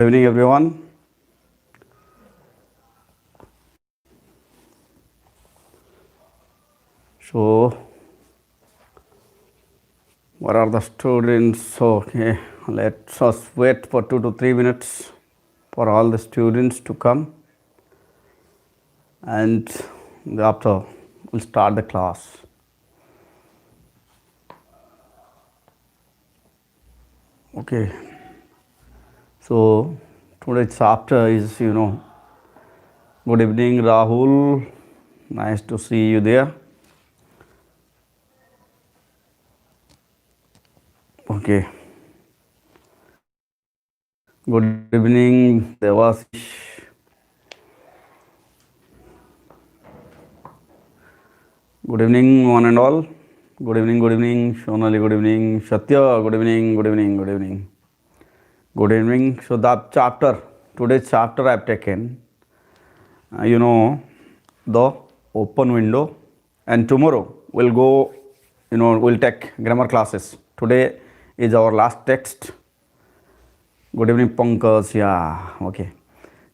Good evening, everyone. So, what are the students? Okay, let us wait for 2 to 3 minutes for all the students to come, and after we'll start the class. Okay, so today's chapter is good evening, Rahul. Nice to see you there. Okay. Good evening, Devasish. Good evening, one and all. Good evening, Shonali. Good evening, Satya. Good evening, good evening, good evening. Good evening. So today's chapter I have taken, the open window, and tomorrow we'll go, we'll take grammar classes. Today is our last text. Good evening, Pankaj. Yeah, okay.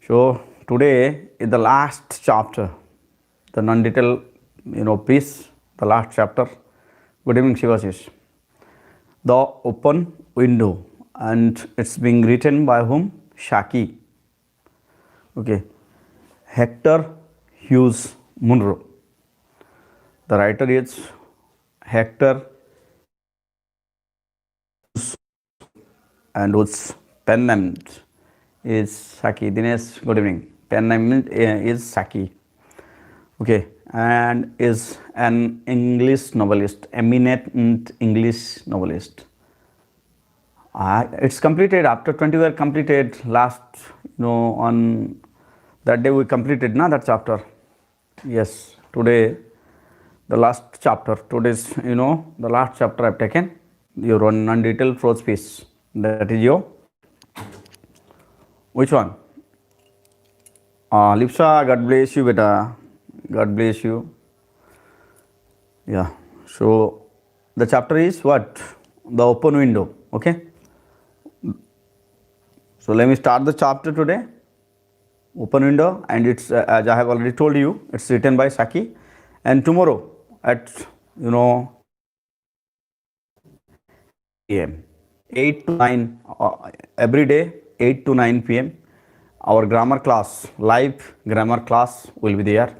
So today is the last chapter, the non-detailed, piece, the last chapter. Good evening, Shivashish. The open window, and it's being written by whom? Saki. Okay, Hector Hughes Munro. The writer is Hector, and whose pen name is Saki. Dinesh, good evening. Pen name is Saki. Okay, and is an English novelist, eminent English novelist. It's completed after 20 were completed last, on that day we completed that chapter. Yes, today the last chapter. Today's, the last chapter I've taken. Your non-detailed prose piece. That is your, which one? Lipsa, God bless you, beta. God bless you. Yeah. So the chapter is what? The open window. Okay. So let me start the chapter today. Open window, and it's as I have already told you, it's written by Saki. And tomorrow at 8 to 9 every day, 8 to 9 p.m. our grammar class, live grammar class will be there,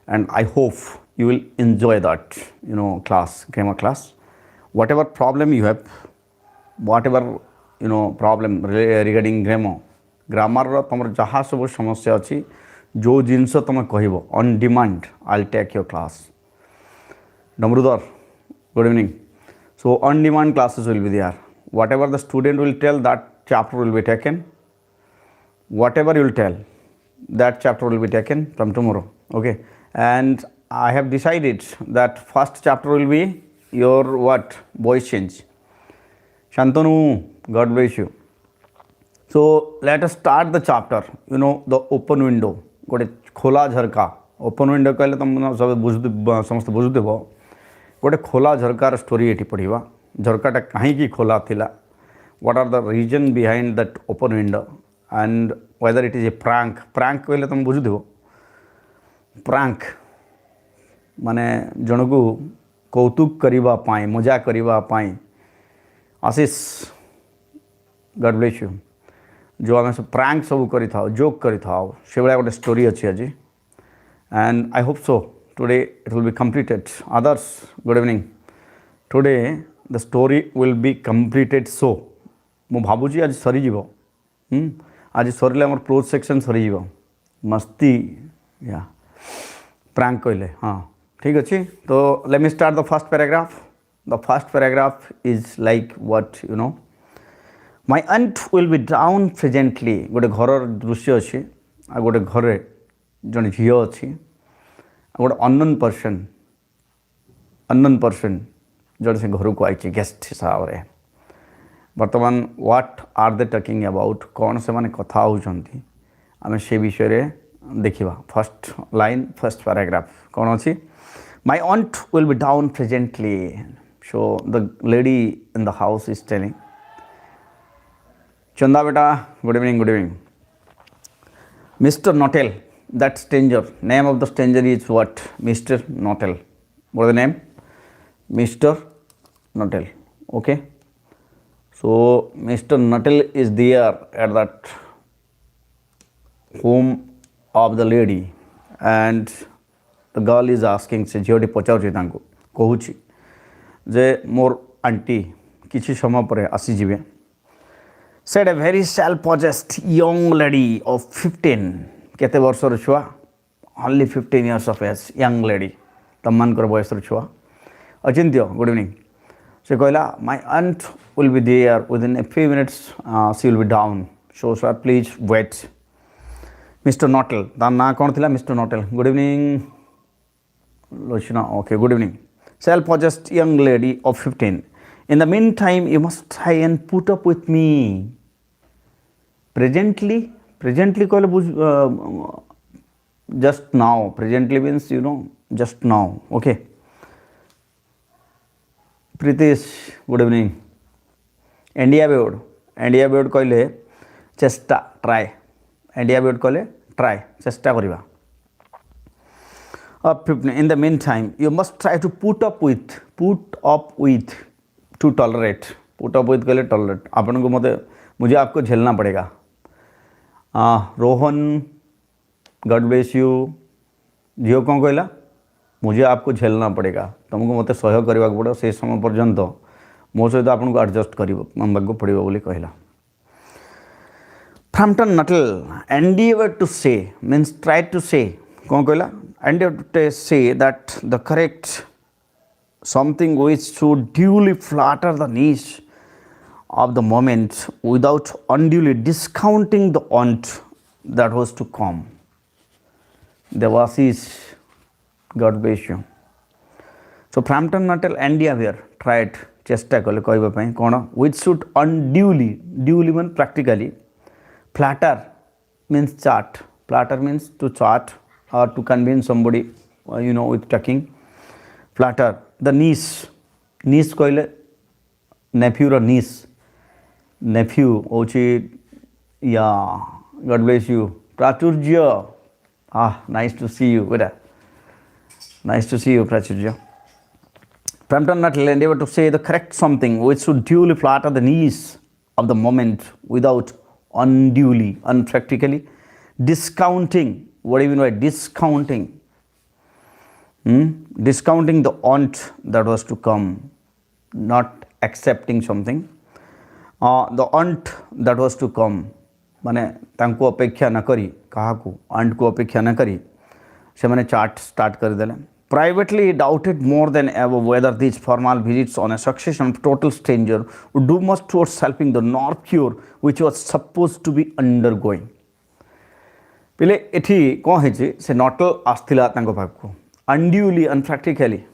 and I hope you will enjoy that class, grammar class. Whatever problem you have, whatever problem regarding grammar तुम जहाँ सब समस्या अच्छी जो जिनस तुम कह on demand I take your class. Damrudar, good evening. So on demand classes will be there. Whatever the student will tell, that chapter will be taken. Whatever you will tell, that chapter will be taken from tomorrow. Okay. And I have decided that first chapter will be your what? Voice change. Shantanu, God bless you. So let us start the chapter. The open window. गोटे खोला झरका. Open window कहले तुम सब समस्त बुझुदेव. गोटे खोला झरकार story ये पढ़ा. झरकाटा कहीं खोला थिला. What are the reason behind that open window, and whether it is a prank. Prank कहले तुम बुझुदेव. Prank माने जनकू कौतुक करिबा पाई, मजा करिबा पाई. आशीष, गॉड ब्लेस यू. जो आम सब प्रांक सब करि थाओ, जोक करि थाओ, से भाया गोटे स्टोरी अच्छी आज. And I hope so today it will be completed. Others, good evening. Today the story will be completed. So मु भावुची आज सरीज. आज सरले आम प्रोज सेक्शन सरीज. मस्ती या प्रांक कहले. हाँ, ठीक अच्छे. तो let me start the first paragraph. The first paragraph is like what My aunt will be down presently. गोटे घर दृश्य अच्छी. आ गोटे घरे जन झील अच्छी. गोटे अननोन पर्सन जन से घर को आई गेस्ट हिसाब से. बर्तमान what are they talking about, कौन से माने कथा होउछंती, आम से विषय देखा. फर्स्ट लाइन, फर्स्ट पैराग्राफ कौन अच्छी? My aunt will be down presently. So the lady in the house is telling. Chanda beta, good evening, good evening. Mr. Notel, that stranger, name of the stranger is what? Mr. Notel. What is the name? Mr. Notel. Okay. So, Mr. Notel is there at that home of the lady and the girl is asking, se jhoti pachauchi tanku, kohuchi, je more auntie, kichi sama pare asi jibe. Said a very self-possessed young lady of 15. Kete ବର୍ଷର ଛୁଆ? Only 15 years of age, young lady. ତମମାନଙ୍କର ବୟସର ଛୁଆ. ଅଚିନ୍ତ୍ୟ, good evening. ସେ କହିଲା, my aunt will be there within a few minutes. She will be down. So, sir, please wait. Mr. Notel. ତା ନାଁ କ'ଣ ଥିଲା? Mr. Notel. Good evening. Lochna. Okay, good evening. Self-possessed young lady of 15. In the meantime, you must try and put up with me. Presently कहले just now. Presently means, just now. Okay. Pritesh, good evening. India Beod कहले चेष्टा, try. India Beod कहले try, चेष्टा करिबा. In the meantime, you must try to put up with, to tolerate. Put up with कहले tolerate. अपन को मुझे आपको झेलना पड़ेगा. Rohan, God bless you. झील कौन कहला? मुझे आपको झेलना पड़ेगा. तुमको मत सहयोग करने पड़ो से समय पर्यंत मो सहित आपको एडजस्ट करने पड़ो बोली कहला. Frampton Nuttall endeavored to say, means tried to say, कौन कहला? Endeavored to say that the correct something which should duly flatter the niche of the moment without unduly discounting the want that was to come. Devashish, God bless you. So, Frampton Nuttall endeavor tried, chesta kale कहबा पई कोन, which should unduly, duly means practically, flatter means chart, flatter means to chart or to convince somebody, with talking. Flatter the niece कहले nephew or niece. Nephew, Ochi, yeah, God bless you. Prachurja, nice to see you. Nice to see you, Prachurja. Frampton Nuttall endeavored to say the correct something which should duly flatter the needs of the moment without unduly, unpractically discounting. What do you mean by discounting? Discounting the want that was to come, not accepting something. The aunt that was to come, माने तांको अपेक्षा न करी काहाकू aunt को अपेक्षा न करी से माने चार्ट स्टार्ट कर देले. Privately he doubted more than ever whether these formal visits on a succession of total stranger would do much towards helping the nerve cure which was supposed to be undergoing. पहले एठी कौन है जी से नॉटल आस्थिला तांको पाखको unduly, unpractically.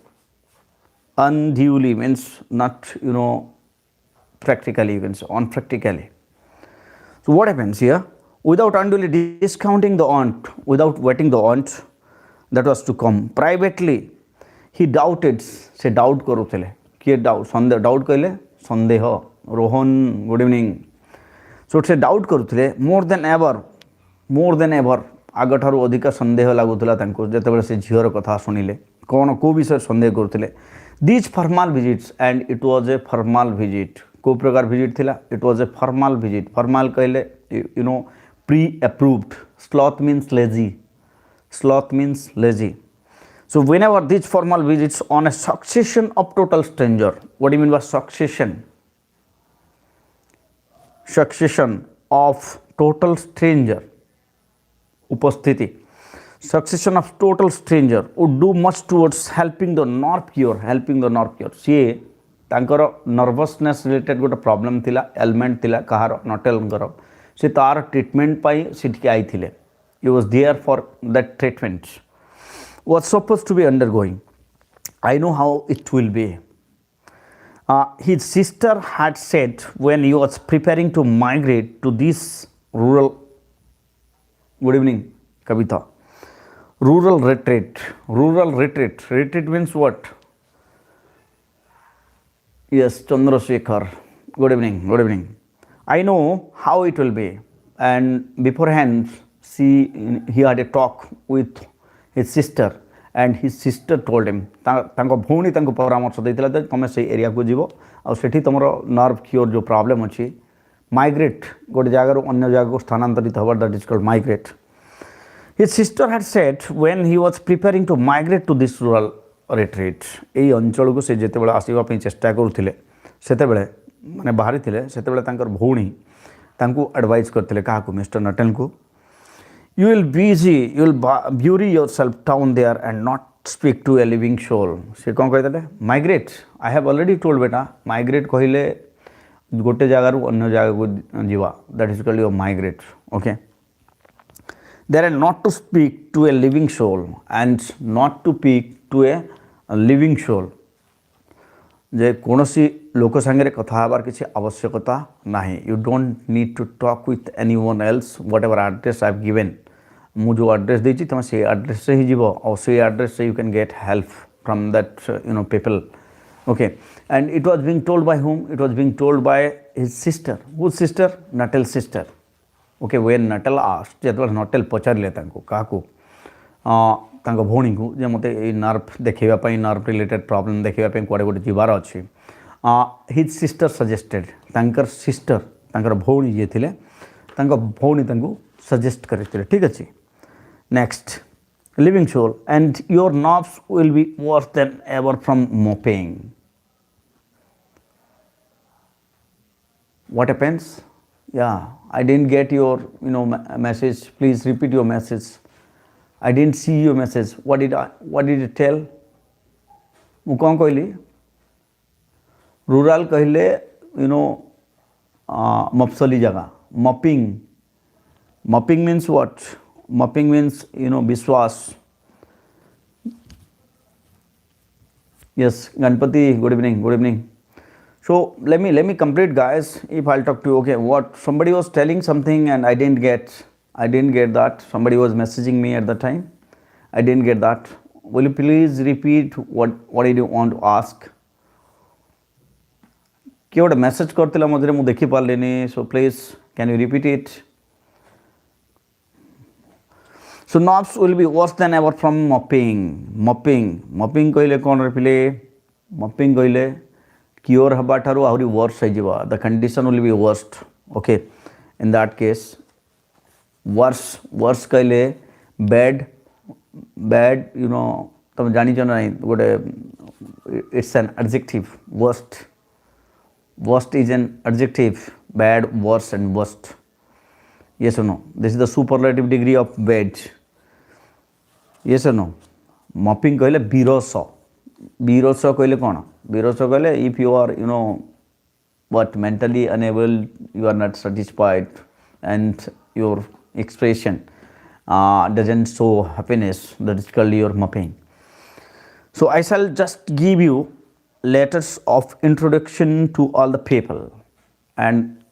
Unduly means not, practically, you can say, unpractically. So, what happens here? Without unduly discounting the aunt, without wetting the aunt that was to come, privately, he doubted, se doubt karuthile. Kiye doubt? Doubt कहले संदेह. Rohan, good evening. So, se doubt karuthile more than ever. आगठारु अधिक संदेह लागुला जिते से झीर कथा शुणिले कौन को विषय संदेह करुले. These formal visits and it was a formal visit. को प्रकार visit थिला? It was a formal visit. Formal कहले pre-approved. Sloth means lazy. So whenever these formal visits on a succession of total stranger. What do you mean by succession? Succession of total stranger. उपस्थिति. Succession of total stranger would do much towards helping the nerve cure. सी तांकर nervousness related गोटे problem थिला, element थिला कहार नटेलंकर से तार treatment पाई city आई थिले. He was there for that treatment. Was supposed to be undergoing. I know how it will be. His sister had said when he was preparing to migrate to this rural. Good evening, Kavita. Rural retreat. Retreat means what? Yes, Chandrasekhar. Good evening. I know how it will be. And beforehand, he had a talk with his sister, and his sister told him, ତାଙ୍କ ଭଉଣୀ ତାଙ୍କୁ ପରାମର୍ଶ ଦେଇଥିଲା ଯେ ତୁମେ ସେଇ ଏରିଆକୁ ଯିବ ଆଉ ସେଠି ତୁମର ନର୍ଭ କ୍ୟୁର ଯେଉଁ ପ୍ରୋବ୍ଲେମ୍ ଅଛି ମାଇଗ୍ରେଟ୍ ଗୋଟେ ଜାଗାରୁ ଅନ୍ୟ ଜାଗାକୁ ସ୍ଥାନାନ୍ତରିତ ହେବା that is called migrate. His sister had said when he was preparing to migrate to this rural retreat, এই ଅଞ୍ଚଳକୁ ସେ ଯେତେବେଳେ ଆସିବା ପାଇଁ ଚେଷ୍ଟା କରୁଥିଲେ ସେତେବେଳେ ମାନେ ବାହାରିଥିଲେ ସେତେବେଳେ ତାଙ୍କର ଭଉଣୀ ତାଙ୍କୁ ଆଡ଼ଭାଇଜ୍ କରିଥିଲେ କାହାକୁ mister ନଟେଲଙ୍କୁ you will bury yourself down there and not speak to a living soul. ସେ କ'ଣ କହିଥିଲେ migrate. I have already told ବେଟା migrate କହିଲେ ଗୋଟେ ଜାଗାରୁ ଅନ୍ୟ ଜାଗାକୁ ଯିବା that is called your migrate. Okay. There are not to speak to a living soul and not to speak to a living soul. जे कौनसी लोक सांगे कथा हबार किसी आवश्यकता नहीं. You don't need to talk with anyone else. Whatever address I have given, मुझे जो address देची तमें से address से ही जीवो और से address से you can get help from that people. Okay, and it was being told by whom? It was being told by his sister. Whose sister? Natal's sister. Okay, when Natal asked, ଯେତେବେଳେ Natal ପଚାରିଲେ ତାଙ୍କୁ କାହାକୁ ତାଙ୍କ ଭଉଣୀକୁ ଯେ ମୋତେ ଏଇ nerve ଦେଖାଇବା ପାଇଁ ନର୍ଭ ରିଲେଟେଡ୍ ପ୍ରୋବ୍ଲେମ୍ ଦେଖାଇବା ପାଇଁ କୁଆଡ଼େ ଗୋଟେ ଯିବାର ଅଛି ହିଜ୍ ସିଷ୍ଟର ସଜେଷ୍ଟେଡ଼ ତାଙ୍କର ସିଷ୍ଟର ତାଙ୍କର ଭଉଣୀ ଯିଏ ଥିଲେ ତାଙ୍କ ଭଉଣୀ ତାଙ୍କୁ ସଜେଷ୍ଟ କରିଥିଲେ ଠିକ୍ ଅଛି next living soul and your nerves will be worse than ever from moping. What happens? Yeah, I didn't get your message. Please repeat your message. I didn't see your message. What did you tell? ମୁଁ କ'ଣ କହିଲି rural କହିଲେ ମଫସଲି ଜାଗା mopping means what? Mopping means Biswas. Yes, Ganpati, good evening. So let me complete, guys. If I'll talk to you, okay, what somebody was telling something and I didn't get that. Somebody was messaging me at the time. I didn't get that. Will you please repeat what did you want to ask? କିଏ ଗୋଟେ message କରିଥିଲା ମଝିରେ ମୁଁ ଦେଖିପାରିଲିନି, so please can you repeat it? So nerves will be worse than ever from mopping କହିଲେ କ'ଣ ପିଲେ mopping କହିଲେ क्योर हवा ठारू आहरी वर्स हो the condition will be worst. Okay, in that case worse कहले बैड तुम जानी ना गोटे it's an adjective. Worst is an adjective. Bad, worse and worst. yes or no? This is the superlative degree of bad. yes or no? mopping कहले Beerus कहले कौन? Beerus कहले if you are what mentally unable, you are not satisfied and your expression doesn't show happiness, that is called your mopping. So I shall just give you letters of introduction to all the people. And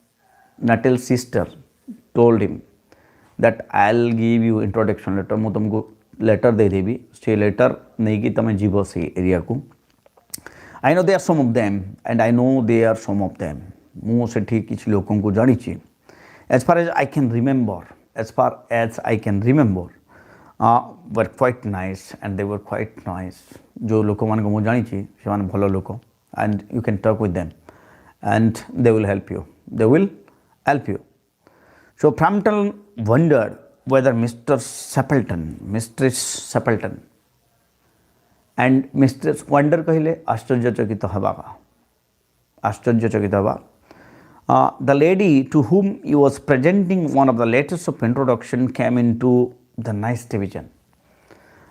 Natal's sister told him that I'll give you introduction letter. ମୁଁ तुमको letter दे देवी. से letter नहीं कि तमें जीव से area को. I know there are some of them and I know there are some of them. ମୁଁ ସେଠି କିଛି ଲୋକଙ୍କୁ ଜାଣିଛି. As far as I can remember, were quite nice and they were quite nice. जो ଲୋକମାନଙ୍କୁ ମୁଁ ଜାଣିଛି ସେମାନେ ଭଲ ଲୋକ and you can talk with them and they will help you. So Frampton wondered whether Mistress Sapleton and Mistress Wonder कहले आश्चर्यचकित हवा. The lady to whom he was presenting one of the letters of introduction came into the nice division.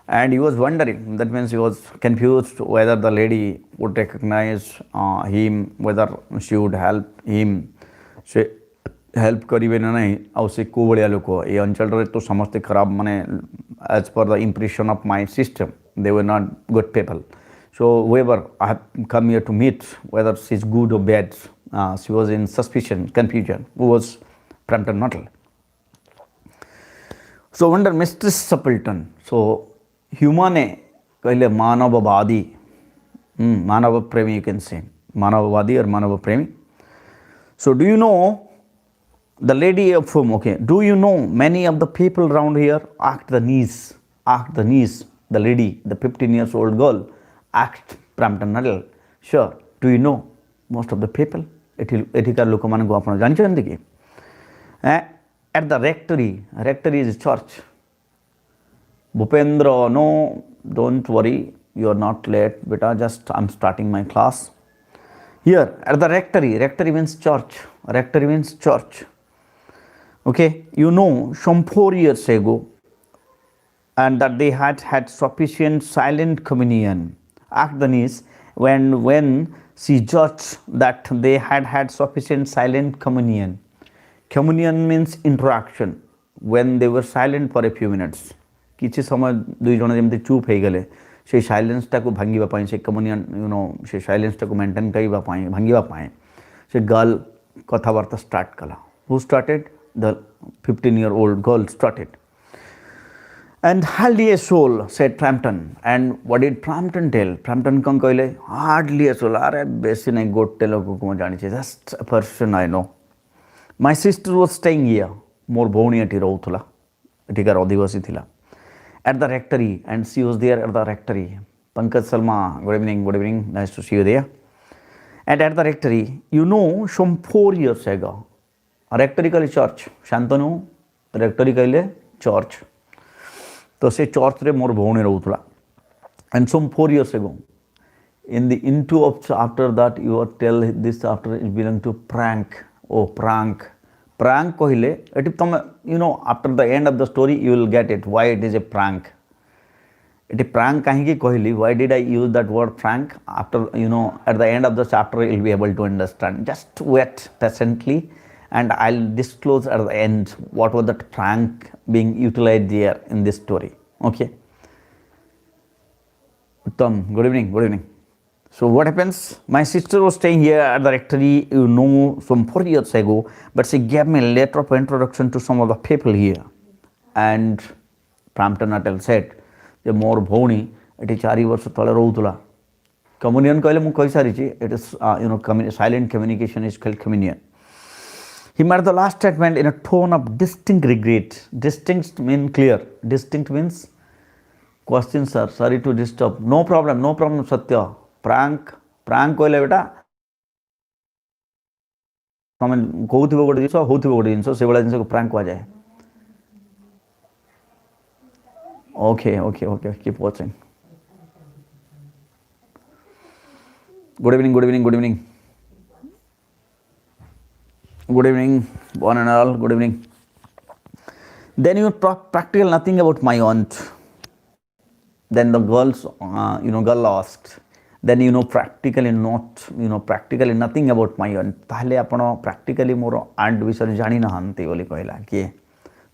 And he was wondering, that means he was confused whether the lady would recognize him, whether she would help him. She help करिवे ना नहीं और से को बढ़िया लोग ये अंचल रे तो समझते खराब माने as per the impression of my system they were not good people. So whoever I have come here to meet, whether she's good or bad, she was in confusion. Who was Frampton Nuttall? So under Mistress Sapleton, so humane कहले मानववादी, मानव प्रेमी, you can say मानववादी or मानव प्रेमी. So do you know The lady of whom, okay, do you know many of the people around here? Asked the niece, the lady, the 15 years old girl, asked Brampton Nuttall, sure, do you know most of the people? ଏଠିକାର ଲୋକମାନଙ୍କୁ ଆପଣ ଜାଣିଛନ୍ତି କି? At the rectory is church. Bhupendra, no, don't worry, you are not late, beta, just I'm starting my class. Here, at the rectory means church. Rectory means church. Okay, you know, some 4 years ago, and that they had sufficient silent communion. Asked the niece when she judged that they had sufficient silent communion. Communion means interaction. When they were silent for a few minutes. କିଛି ସମୟ ଦୁଇ ଜଣ ଯେମିତି ଚୁପ୍ ହେଇଗଲେ ସେଇ ସାଇଲେନ୍ସଟାକୁ ଭାଙ୍ଗିବା ପାଇଁ ସେ କମ୍ୟୁନିୟନ୍ ସେ ସାଇଲେନ୍ସଟାକୁ ମେଣ୍ଟେନ୍ କରିବା ପାଇଁ ଭାଙ୍ଗିବା ପାଇଁ ସେ ଗର୍ଲ କଥାବାର୍ତ୍ତା ଷ୍ଟାର୍ଟ କଲା. ହୁ started? The 15-year-old girl started. And hardly a soul, said Frampton. And what did Frampton tell? Frampton କ'ଣ କହିଲେ? Hardly a soul. ଆରେ ବେଶୀ ନାହିଁ, ଗୋଟେ ଲୋକକୁ ମୁଁ ଜାଣିଛି, just a person I know. My sister was staying here. ମୋର ଭଉଣୀ ଏଠି ରହୁଥିଲା, ଏଠିକାର ଅଧିବାସୀ ଥିଲା. At the rectory, and she was there at the rectory. Pankaj Salma, good evening, nice to see you there. And at the rectory, you know, some 4 years ago, rectory कहले church, Shantanu, rectory कहले church. तो से church रे मोर भौणी रहउतला. And some 4 years ago, in the into of after that you are tell this after it belong to prank. Oh, prank कहले eighty तुम after the end of the story you will get it why it is a prank. Eighty prank कहीं कहली, why did I use that word prank? After at the end of the chapter you will be able to understand. Just wait patiently and I'll disclose at the end what was that prank being utilized there in this story. Okay, Uttam, good evening. So what happens? My sister was staying here at the rectory, some 4 years ago, but she gave me a letter of introduction to some of the people here. And Brampton Nuttall said, ଯେ ମୋର ଭଉଣୀ ଏଠି 4 ବର୍ଷ ତଳେ ରହୁଥିଲା. କମ୍ୟୁନିୟନ୍ କହିଲେ ମୁଁ କହିସାରିଛି, it is silent communication is called communion. He made the last statement in a tone of distinct regret. Distinct means clear. Distinct means question, sir, sorry to disturb. No problem, Satya. Prank କହିଲେ ବେଟା ତମେ କହୁଥିବ ଗୋଟେ ଜିନିଷ ହଉଥିବ ଗୋଟେ ଜିନିଷ, ସେଇଭଳିଆ ଜିନିଷକୁ ପ୍ରାଙ୍କ କୁହାଯାଏ. Okay, keep watching. Good evening, one and all, good evening. Then you talk practical nothing about my aunt. Then the girl asked, then practically nothing about my aunt. ताहले आपण practically मोर aunt विषय जानी नहांती बोली कहला कि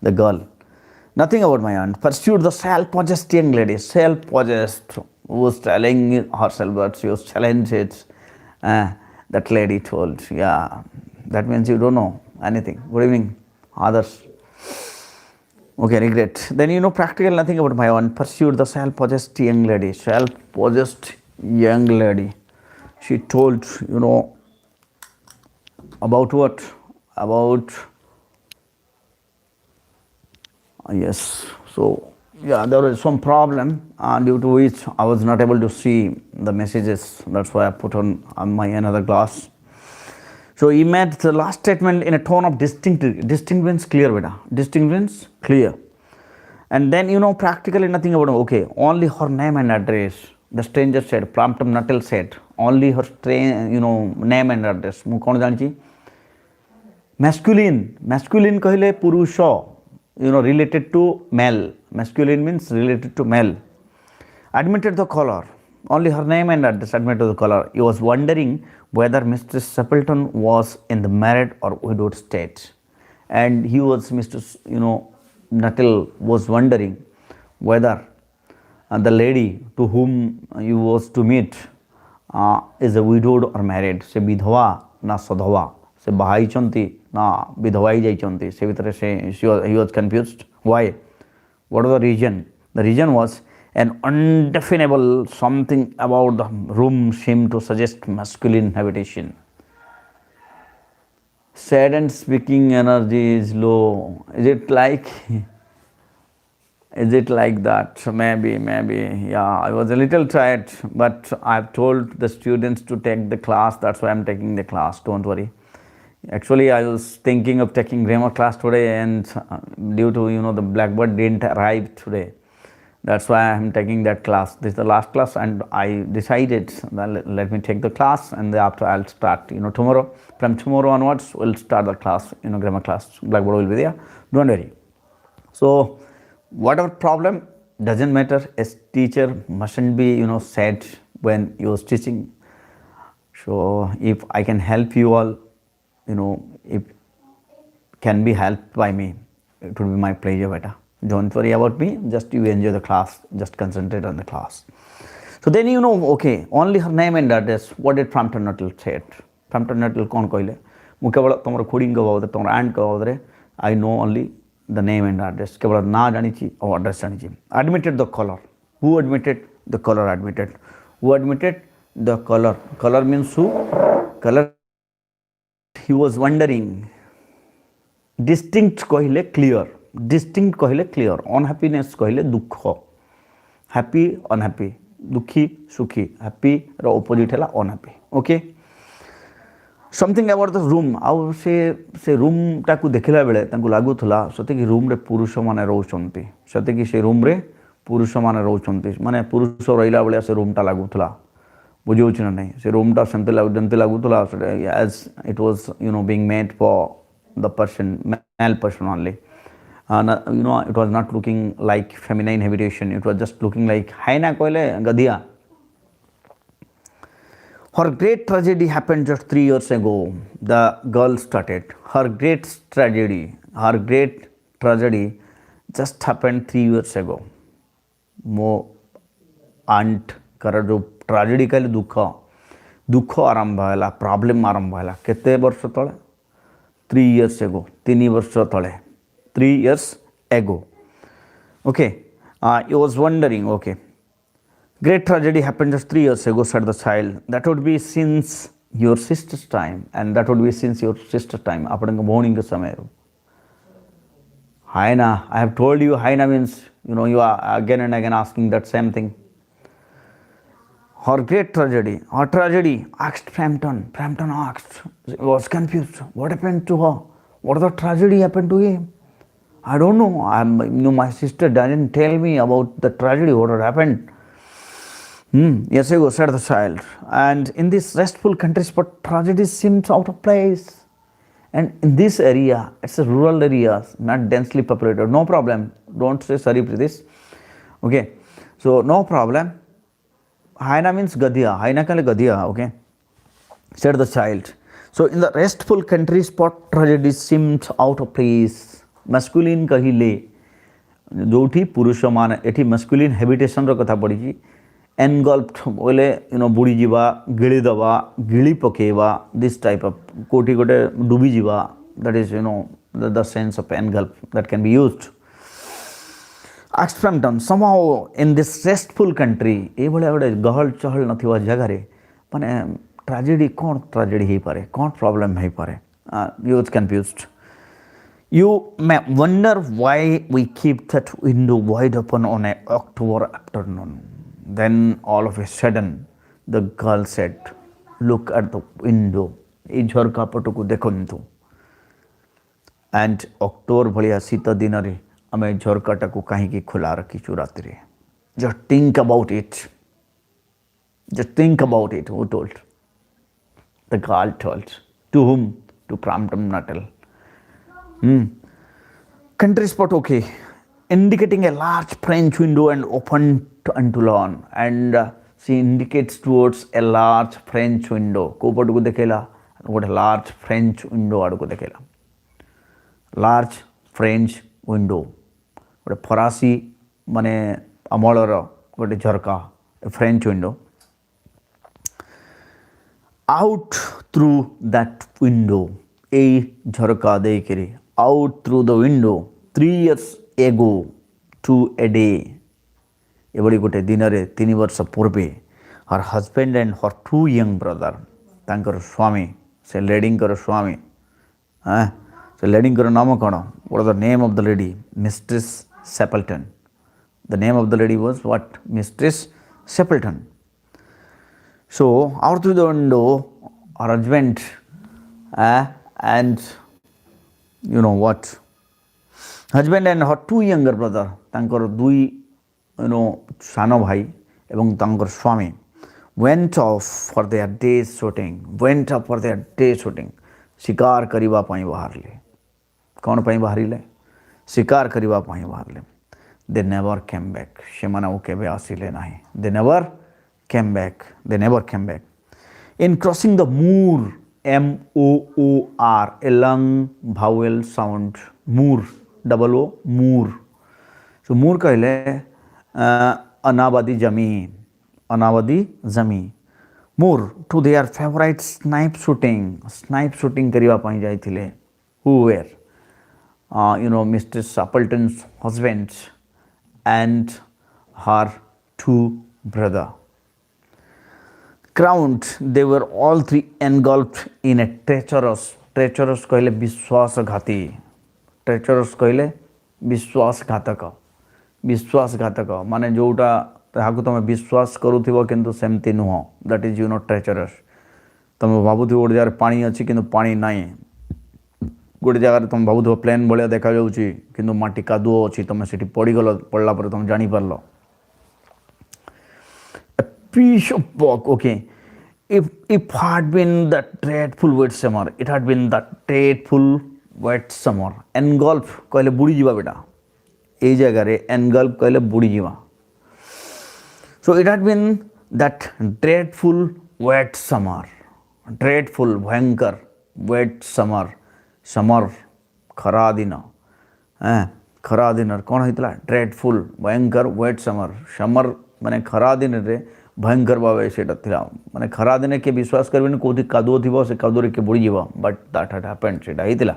the girl. Nothing about my aunt. Pursued the self-possessed young lady. Self-possessed, who was telling herself that she was challenged. That lady told, yeah, that means you don't know anything. Good evening, others. Okay, regret. Then practical nothing about my aunt. Pursued the self-possessed young lady. Self-possessed young lady. She told, about what? About yes. So yeah, there was some problem due to which I was not able to see the messages. That's why I put on my another glass. So he made the last statement in a tone of distinct means clear, beta. Distinct means clear. And then practically nothing about okay, only her name and address. The stranger said, Brampton Nuttall said, only her name and address. ମୁଁ କ'ଣ ଜାଣିଛି? Masculine କହିଲେ ପୁରୁଷ, related to male. Masculine means related to male. Admitted the caller. Only her name and address admitted the caller. He was wondering whether Mr. Stapleton was in the married or widowed state. And he was, Mr. Nuttall was wondering whether the lady to whom you was to meet is a widowed or married. Se bidhava na sadhava. Se bahaichanti na bidhavai jaichanti. Se vitre he was confused. Why? What was the reason? The reason was an undefinable something about the room seemed to suggest masculine habitation. Sad and speaking energy is low. Is it like? Is it like that? Maybe. Yeah, I was a little tired, but I've told the students to take the class. That's why I'm taking the class. Don't worry. Actually, I was thinking of taking grammar class today, and due to the blackboard didn't arrive today. That's why I'm taking that class. This is the last class, and I decided that let me take the class, and after I'll start. Tomorrow, from tomorrow onwards, we'll start the class. Grammar class. Blackboard will be there. Don't worry. So, whatever problem doesn't matter. A teacher mustn't be sad when you're teaching. So, if I can help you all, if can be helped by me, it would be my pleasure, beta. Don't worry about me, just you enjoy the class, just concentrate on the class. So then okay, only her name and address. What did Frampton Nuttall said? Frampton Nuttall kon koile mu kebala tomar khuding ko bavadre tomar aunt ko bavadre I know only the name and address. Kebala na janichi or address janichi. Admitted the color. Who admitted? The color admitted. Who admitted? The color. Color means who? Color. He was wondering. Distinct कहले clear. Distinct कहले clear. Unhappiness कहले दुख. Happy, unhappy. दुखी, सुखी. Happy रो opposite है unhappy. Okay. Something about the room. आउ से room टाकु देखिला बेले तांकु लागू थला सते कि room रे पुरुष माने रहउछंती. सते कि से room रे पुरुष माने रहउछंती. माने पुरुष रहिला बेले से room टा लागू थला. बुझिउछ ना नहीं. से room टा सेमते लागू थला as it was being made for the person, male person only. It was not looking like feminine habitation. It was just looking like haina koile gadia. Her great tragedy happened just 3 years ago. The girl started. Her great tragedy just happened 3 years ago. Mo aunt kara jo tragedy kale dukha आरंभ हैला, problem आरंभ हैला. केते वर्ष तळे? 3 years ago. 3 वर्ष तळे. 3 years ago. Okay. I was wondering, okay. Great tragedy happened just 3 years ago, said the child. That would be since your sister's time. And that would be since your sister's time. Apadanga morning ka samay. Haina. I have told you, Haina means, you are again and again asking that same thing. Her great tragedy. Her tragedy, asked Frampton. Frampton asked. He was confused. What happened to her? What the tragedy happened to him? I don't know. My sister didn't tell me about the tragedy, what had happened. Yes, said the child. And in this restful country spot, tragedy seems out of place. And in this area, it's a rural area, not densely populated. No problem. Don't say sorry for this. Okay. So, no problem. Haina means gadia. Haina kale gadia. Okay. Said the child. So, in the restful country spot, tragedy seems out of place. Masculine kahile. जोठी पुरुष मान एठी masculine habitation रो कथा पड़ी जी. Engulfed बोले बुड़ी जीवा, गिली दवा, गिली पकेवा. This type of कोटी कोटे डूबी जीवा. That is the sense of engulf that can be used. Asked Frampton, somehow in this restful country, ए भले बड़े गहल चहल न थिवा जगह रे, माने tragedy ही पारे, कौन problem ही पारे. You was confused. You may wonder why we keep that window wide open on an October afternoon. Then all of a sudden, the girl said, "Look at the window. ए झरका पटको देखंतु." And October भलिया शीत दिन रे आमे झरकाटा को काहेकि खुला रखिछु रात रे. Just think about it. Just think about it. Who told? The girl told. To whom? To Frampton Nuttall. Country spot, okay. Indicating a large French window and open unto lawn. And she indicates towards a large French window. Ko patuku dekhela? What a large French window aduku dekhela. Large French window. What a Farasi mane amolora. What a jarka. A French window. Out through that window. A jarka dekiri. Out through the window. 3 years ago to a day. Every gote dinare 3 years purbe. Her husband and her 2 young brother. Tankar Swami. Se leading kar Swami. So lady naam kono? What was the name of the lady? Mistress Sapleton. The name of the lady was what? Mistress Sapleton. So out through the window, her husband and you know what? Husband and her two younger brother, ତାଙ୍କର ଦୁଇ ସାନ ଭାଇ ଏବଂ ତାଙ୍କର ସ୍ୱାମୀ went off for their day's shooting. ଶିକାର କରିବା ପାଇଁ ବାହାରିଲେ। କ'ଣ ପାଇଁ ବାହାରିଲେ? ଶିକାର କରିବା ପାଇଁ ବାହାରିଲେ। They never came back. ସେମାନେ ଆଉ କେବେ ଆସିଲେ ନାହିଁ। They never came back. In crossing the moor, M-O-O-R, a long vowel sound, moor, double O, moor. So moor कहले अनाबादी जमी, moor to their favorite snipe shooting करिवा ପାଇଁ ଯାଇଥିଲେ. Who were? Mr. Sapleton's husband and her two brother. Crowned, they were all three engulfed in a treacherous कहले विश्वासघाती, treacherous कहले विश्वासघातक माने जोटा ताहाकु तमे विश्वास करूथिबो किंतु सेमती नुह, दैट इज treacherous. तमे भाबुथिबो गोटे जगह पानी अछि किंतु पानी नाही, गोटे जगह तुम भाबुथिबो प्लेन भलिया देखा जाउछि किंतु माटी कादुओ अछि, तमे सेठी पड़ला पर तुम जानि पारलो. A piece of pork, okay. If had been the dreadful wet summer, it had been the dreadful wet summer. Engulf कहले बुड़ी जीवा बेटा, ए जगह रे engulf कहले बुड़ी जीवा. So it had been that dreadful wet summer, dreadful भयंकर wet summer, खरा दिन, खरा दिन कौन होइतला? dreadful भयंकर wet summer माने खरा दिन रे भयंकर भावे सेटा थिला, माने खरा दिन के विश्वास करबेन कोथि कादो थिबो से कादो रे के बुड़ी जीवा, but that had happened सेटा हितला.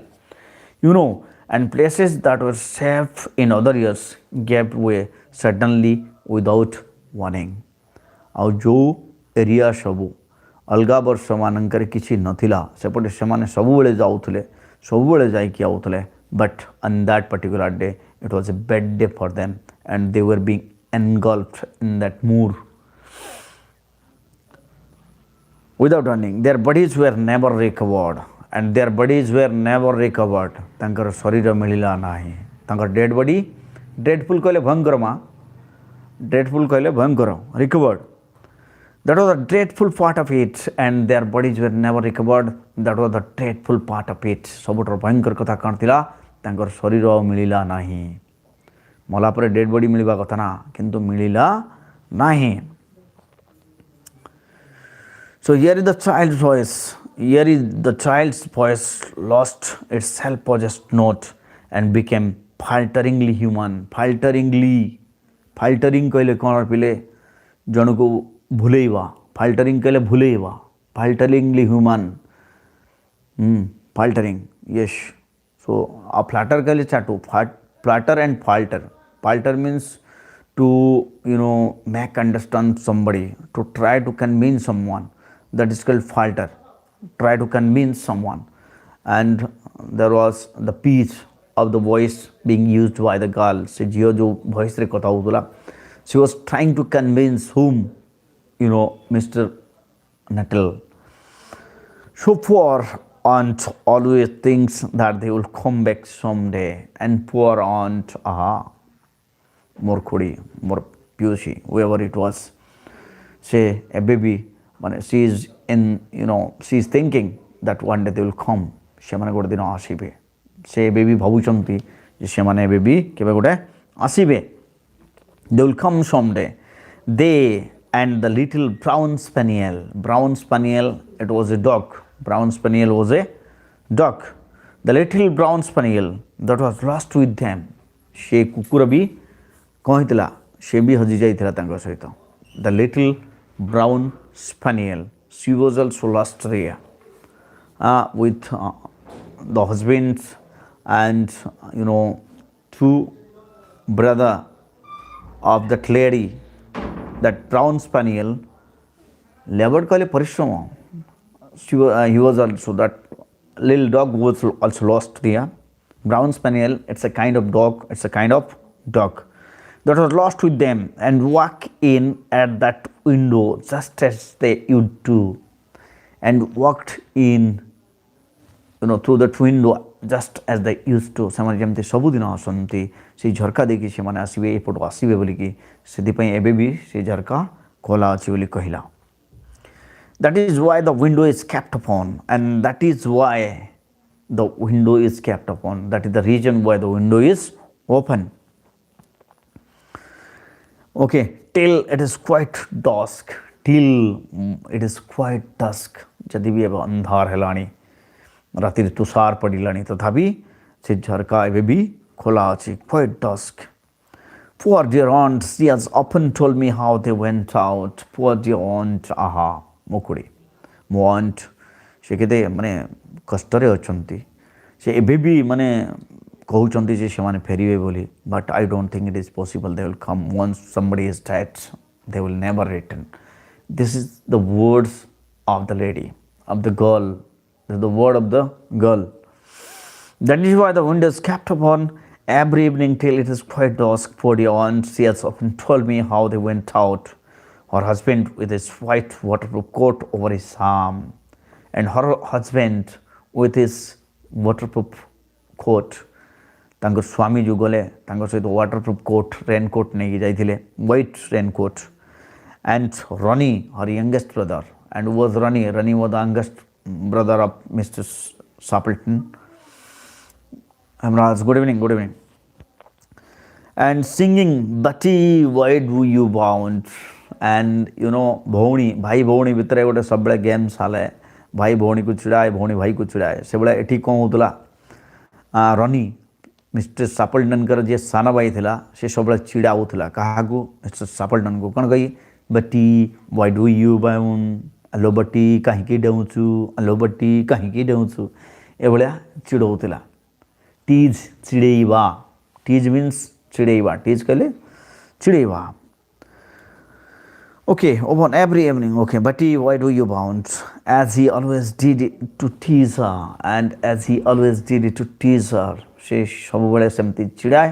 And places that were safe in other years gave way suddenly without warning. ଆଉ जो एरिया सबू अलगा वर्ष मानकर किसी नथिला सेपटे सेमाने सबुबेले जाउथले, सबुबेले जाइकी आउथले, but on that particular day it was a bad day for them and they were being engulfed in that moor without warning. Their bodies were never recovered. तांकर शरीर मिलिला नाही, तांकर डेड बॉडी, dreadful कहले भयंकर मा, dreadful कहले भयंकर, recovered. That was the dreadful part of it, and their bodies were never recovered. That was the dreadful part of it. सबुठर भयंकर कथा कौन थिला? तांकर शरीर मिलिला नाही. मला पर डेड बॉडी मिलिबा कथा ना, किंतु मिलिला नाही. So here is the child's voice. Lost its self-possessed note and became falteringly human. Faltering कहले कौन पिले जन को भूलेवा, faltering कहले भूलेवा, falteringly human. Faltering, yes. So a flatter कहले चाटू, flatter and falter. Falter means to make understand somebody, to try to convince someone. That is called falter. Try to convince someone. And there was the pitch of the voice being used by the girl. Se jio jo voice re kotha hutula, she was trying to convince whom? Mr. Nuttall. So poor aunt always thinks that they will come back someday. And poor aunt, more khudi, more piushi, whoever it was, say a baby. She is she is thinking that one day they will come. Shemane gote dino asibe. Se baby bhabuchanti je shemane baby kebe gote asibe. They will come someday. They and the little brown spaniel. Brown spaniel, it was a dog. Brown spaniel was a dog. The little brown spaniel that was lost with them. Se kukura bi kahitila. Se bi haji jaithila tanka sahito. The little brown spaniel. She was also lost there with the husbands and two brother of that lady. That brown spaniel labored kale parishrama. He was also that little dog was also lost there. Brown Spaniel, it's a kind of dog, it's a kind of dog that was lost with them and walk in at that window just as they used to, and walked in, through that window just as they used to. ସେମାନେ ଯେମିତି ସବୁଦିନ ଆସନ୍ତି ସେଇ ଝରକା ଦେଇକି ସେମାନେ ଆସିବେ, ଏପଟୁ ଆସିବେ ବୋଲିକି, ସେଥିପାଇଁ ଏବେ ବି ସେଇ ଝରକା ଖୋଲା ଅଛି ବୋଲି କହିଲା. That is why the window is kept upon, and that is why the window is kept upon. That is the reason why the window is open. Okay, till it is quite dusk. Till it is quite dusk. ଯଦି ବି ଏବେ ଅନ୍ଧାର ହେଲାଣି, ରାତିରେ ତୁଷାର ପଡ଼ିଲାଣି, ତଥାପି ସେ ଝରକା ଏବେ ବି ଖୋଲା ଅଛି. Quite dusk. Poor dear aunt, she has often told me how they went out. Poor dear aunt, aha, ମୁକୁଡ଼ି, ମୋ aunt, ସେ କେତେ ମାନେ କଷ୍ଟରେ ଅଛନ୍ତି. ସେ ଏବେ ବି ମାନେ କହୁଛନ୍ତି ଯେ ସେମାନେ ଫେରିବେ ବୋଲି. But I don't think it is possible. They will come once somebody is dead. They will never return. This is the words of the lady, of the girl. This is the word of the girl. That is why the window is kept upon every evening till it is quite dusk. Poor dear aunt, she has often told me how they went out. Her husband with his white waterproof coat over his arm, and her husband with his waterproof coat. ତାଙ୍କ ସ୍ୱାମୀ ଯେଉଁ ଗଲେ ତାଙ୍କ ସହିତ waterproof coat, raincoat ନେଇକି ଯାଇଥିଲେ, white raincoat. And Ronnie, her youngest brother, and who was Ronnie? Ronnie was the youngest brother of Mr. Sapleton. Hamraj, good evening, good evening. And singing, Betty, why do you bound? And ଭଉଣୀ ଭାଇ ଭଉଣୀ ଭିତରେ ଗୋଟେ ସବୁବେଳେ game ଚାଲେ. ଭାଇ ଭଉଣୀକୁ ଚିଡ଼ାଏ, ଭଉଣୀ ଭାଇକୁ ଚିଡ଼ାଏ. ସେବେଳେ ଏଠି କ'ଣ ହେଉଥିଲା, ରନି ମିଷ୍ଟର ସାପଲ୍ଟନ୍ଙ୍କର ଯିଏ ସାନ ଭାଇ ଥିଲା ସେ ସବୁବେଳେ ଚିଡ଼ାଉଥିଲା. କାହାକୁ? ମିଷ୍ଟର ସାପଲ୍ଟନ୍କୁ. କ'ଣ କହି? ବଟି ୱାଇ ଡୁ ୟୁ ବାଉନ୍, ଆଲୋ ବଟି କାହିଁକି ଡେଉଁଛୁ, ଆଲୋ ବଟି କାହିଁକି ଡେଉଁଛୁ, ଏଭଳିଆ ଚିଡ଼ଉଥିଲା. ଟିଜ୍, ଚିଡ଼େଇବା. ଟିଜ୍ ମିନ୍ସ ଚିଡ଼େଇବା. ଟିଜ୍ କହିଲେ ଚିଡ଼େଇବା. Okay, upon every evening, okay, Betty, why do you bounce? As he always did it to tease her, and as he always did it to tease her, ସେ ସବୁବେଳେ ସେମିତି ଚିଡ଼ାଏ,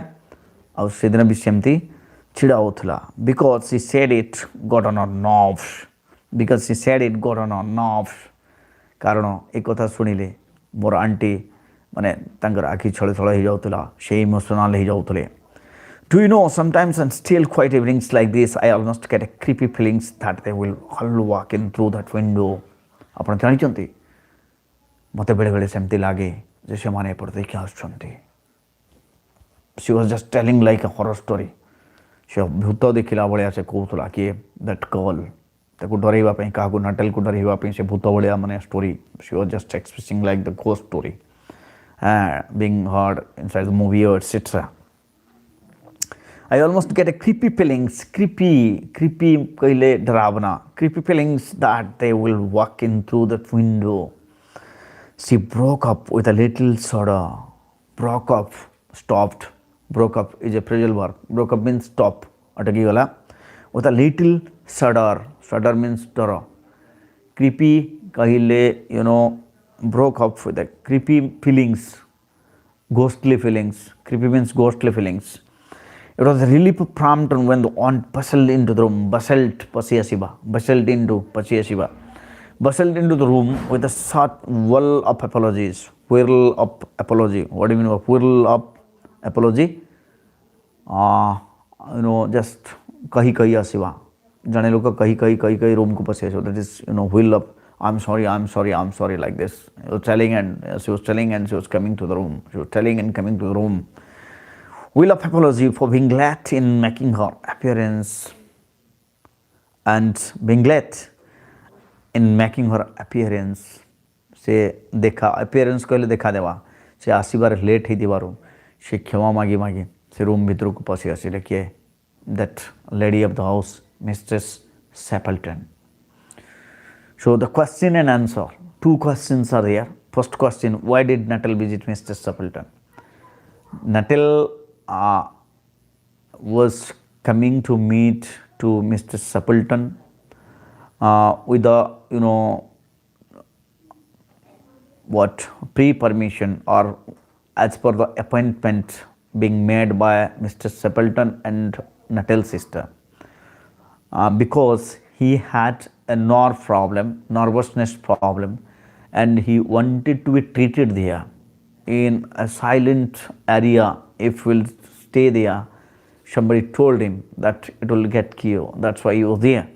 ଆଉ ସେଦିନ ବି ସେମିତି ଚିଡ଼ାଉଥିଲା. Because she said it got on her nerves. Because she said it got on her nerves. କାରଣ ଏ କଥା ଶୁଣିଲେ ମୋର ଆଣ୍ଟି ମାନେ ତାଙ୍କର ଆଖି ଛଳ ଛଳ ହେଇଯାଉଥିଲା, ସେ emotional ହେଇଯାଉଥିଲେ. Do you know, sometimes on still quiet evenings like this, I almost get a creepy feelings that they will all walk in through that window. ଆପଣ ଜାଣିଛନ୍ତି, ମୋତେ ବେଳେବେଳେ ସେମିତି ଲାଗେ ଯେ ସେମାନେ ଏପଟେ ଦେଖି ଆସୁଛନ୍ତି. She was just telling like a horror story. ସେ ଭୂତ ଦେଖିଲା ଭଳିଆ ସେ କହୁଥିଲା କି that girl, ତାକୁ ଡରେଇବା ପାଇଁ, କାହାକୁ ନାଟେଲକୁ ଡରେଇବା ପାଇଁ ସେ ଭୂତ ଭଳିଆ ମାନେ story. She was just expressing like the ghost story being heard inside the movie or etc. I almost get a creepy feelings, creepy कहले डरावना, creepy feelings that they will walk in through that window. She broke up with a little shudder. Broke up, stopped. Broke up is a phrasal verb. Broke up means stop. अटकी गला. With a little shudder. Shudder means डर. Creepy कहले broke up with a creepy feelings, ghostly feelings. Creepy means ghostly feelings. It was really prompt when the aunt bustled into the room. Bustled into the room with a short whirl of apologies. Whirl of apology. What do you mean by whirl of apology? Just kahi asiva. Jane loka kahi room ko pasi asiva. That is whirl of I'm sorry like this. She was telling and she was coming to the room. She was telling and coming to the room. Will of apology for being late in making her appearance, and being late in making her appearance. से देखा appearance कहले देखा देवा. से आसीबार late ही दिवारो. से क्षमा मागी से room भीतर को पसी आसिले किए. That lady of the house, Mistress Sapleton. So the question and answer. Two questions are there. First question: why did Natal visit Mistress Sapleton? Natal was coming to meet to Mr. Sapleton with the what pre-permission or as per the appointment being made by Mr. Stapleton and Nuttall's sister, because he had a nervousness problem, and he wanted to be treated there in a silent area. If we'll stay there, somebody told him that it will get cured. That's why he was there.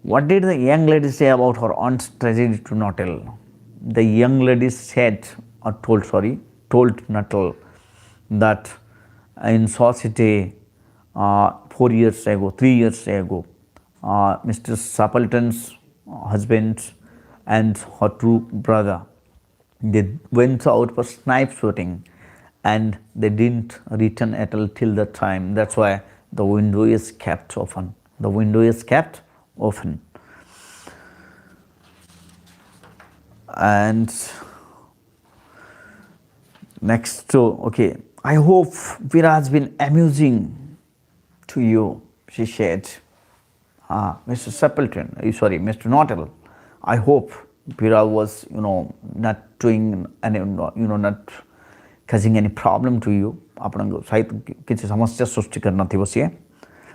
What did the young lady say about her aunt's tragedy to Nuttall? The young lady said, or told Nuttall that in society 4 years ago, 3 years ago, Mr. Stapleton's husband and her true brother, they went out for snipe shooting and they didn't return at all till the time. That's why the window is kept open. The window is kept open. And next, okay, I hope Veera has been amusing to you, she said. Mr. Stapleton, Mr. Nuttall, I hope Veera was, not doing any, not causing any problem to you.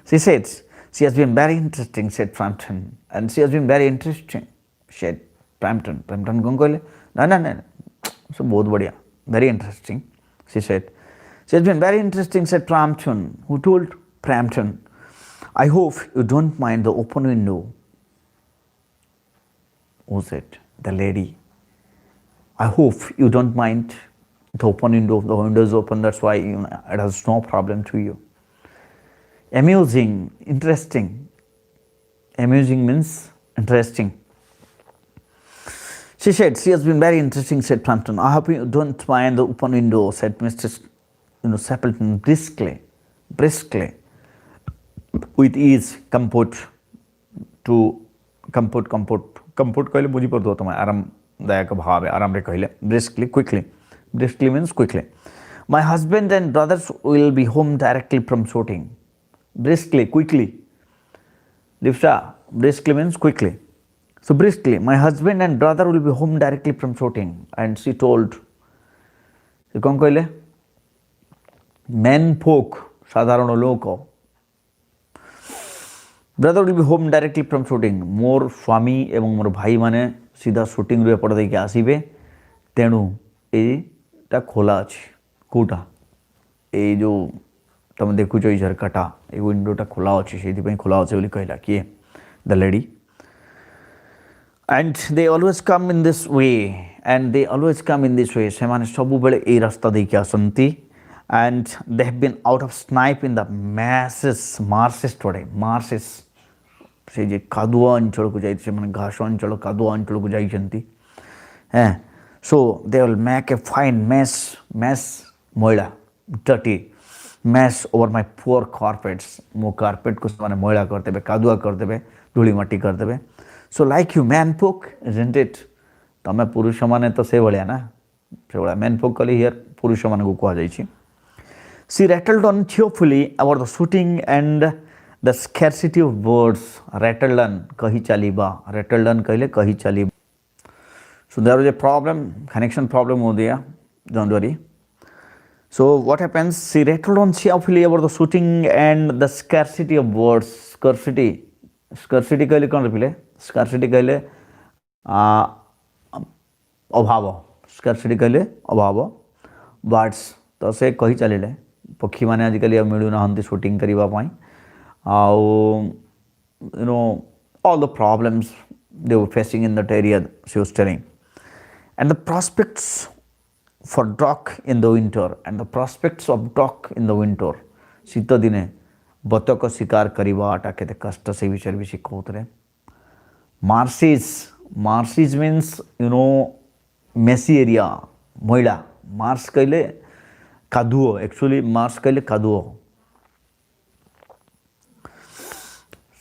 She said, she has been very interesting, said Frampton. And she has been very interesting, said Frampton. Frampton कौन कहले? No. So बहुत बढ़िया, very interesting, she said. She has been very interesting, said Frampton. Who told Frampton? I hope you don't mind the open window. Who said? The lady. I hope you don't mind the open window. The window is open, that's why it has no problem to you. Amusing, interesting. Amusing means interesting. She said, she has been very interesting, said Frampton. I hope you don't mind the open window, said Mr. Stapleton briskly, with ease, comfort कहले बुझी पड़तो तुम्हें आरामदायक भाव है आराम रे कहले briskly means quickly. My husband and brothers will be home directly from shooting. Quickly. Lifta, briskly means quickly. So briskly, my husband and brother will be home directly from shooting. And she told, she कौन कहले? Men folk, साधारण लोग. Brother will be home directly from shooting. मोर स्वामी एवं मोर भाई माने सीधा shooting रे पड़ देके आसीबे. तेणु एटा खोला अछि. कोटा ए जो तुम देखुछ ई झरकाटा ए विंडोटा खोला अछि सेति पई खोला अछि बोली कहला कि the lady. And they always come in this way. सेमाने सबु बेले ए रास्ता देके आसंती. And they have been out of snipe in the marshes today. Marshes. से जे कादुआ अंचल को जाई सेमाने घास अंचल कादुआ अंचल को जाई so they will make a fine mess moila dirty mess over my poor carpets. मो carpet को सेमाने मोइला कर देबे कादुआ कर देबे धूली माटी कर देबे. So like you man folk, isn't it? तमे पुरुष माने तो से भलिया ना से भलिया man folk कली हियर पुरुष माने को कहा जाई छी. She rattled on cheerfully about the shooting and the scarcity of birds. Rattled on kahi chaliba. Rattled on kahle kahi chaliba. So there was a problem, connection problem over there. Don't worry. So what happens? She rattled on cheerfully about the shooting and the scarcity of birds. Scarcity kahle कौन रिपीले? Scarcity kahle अभाव. Scarcity kahle अभाव. Birds तो से कही चलिले. पक्षी माने आजिकल मिलू ना शूटिंग करने all the problems they were facing in that area, she was telling. And the prospects for duck in the winter, शीत दिने बतक शिकार करवाटा केते कष्ट से विषय भी शिखौतरे. Marshes means messy area, मोइला. Mars कहले कादुओ, एक्चुअली मार्स कहले कादुओ.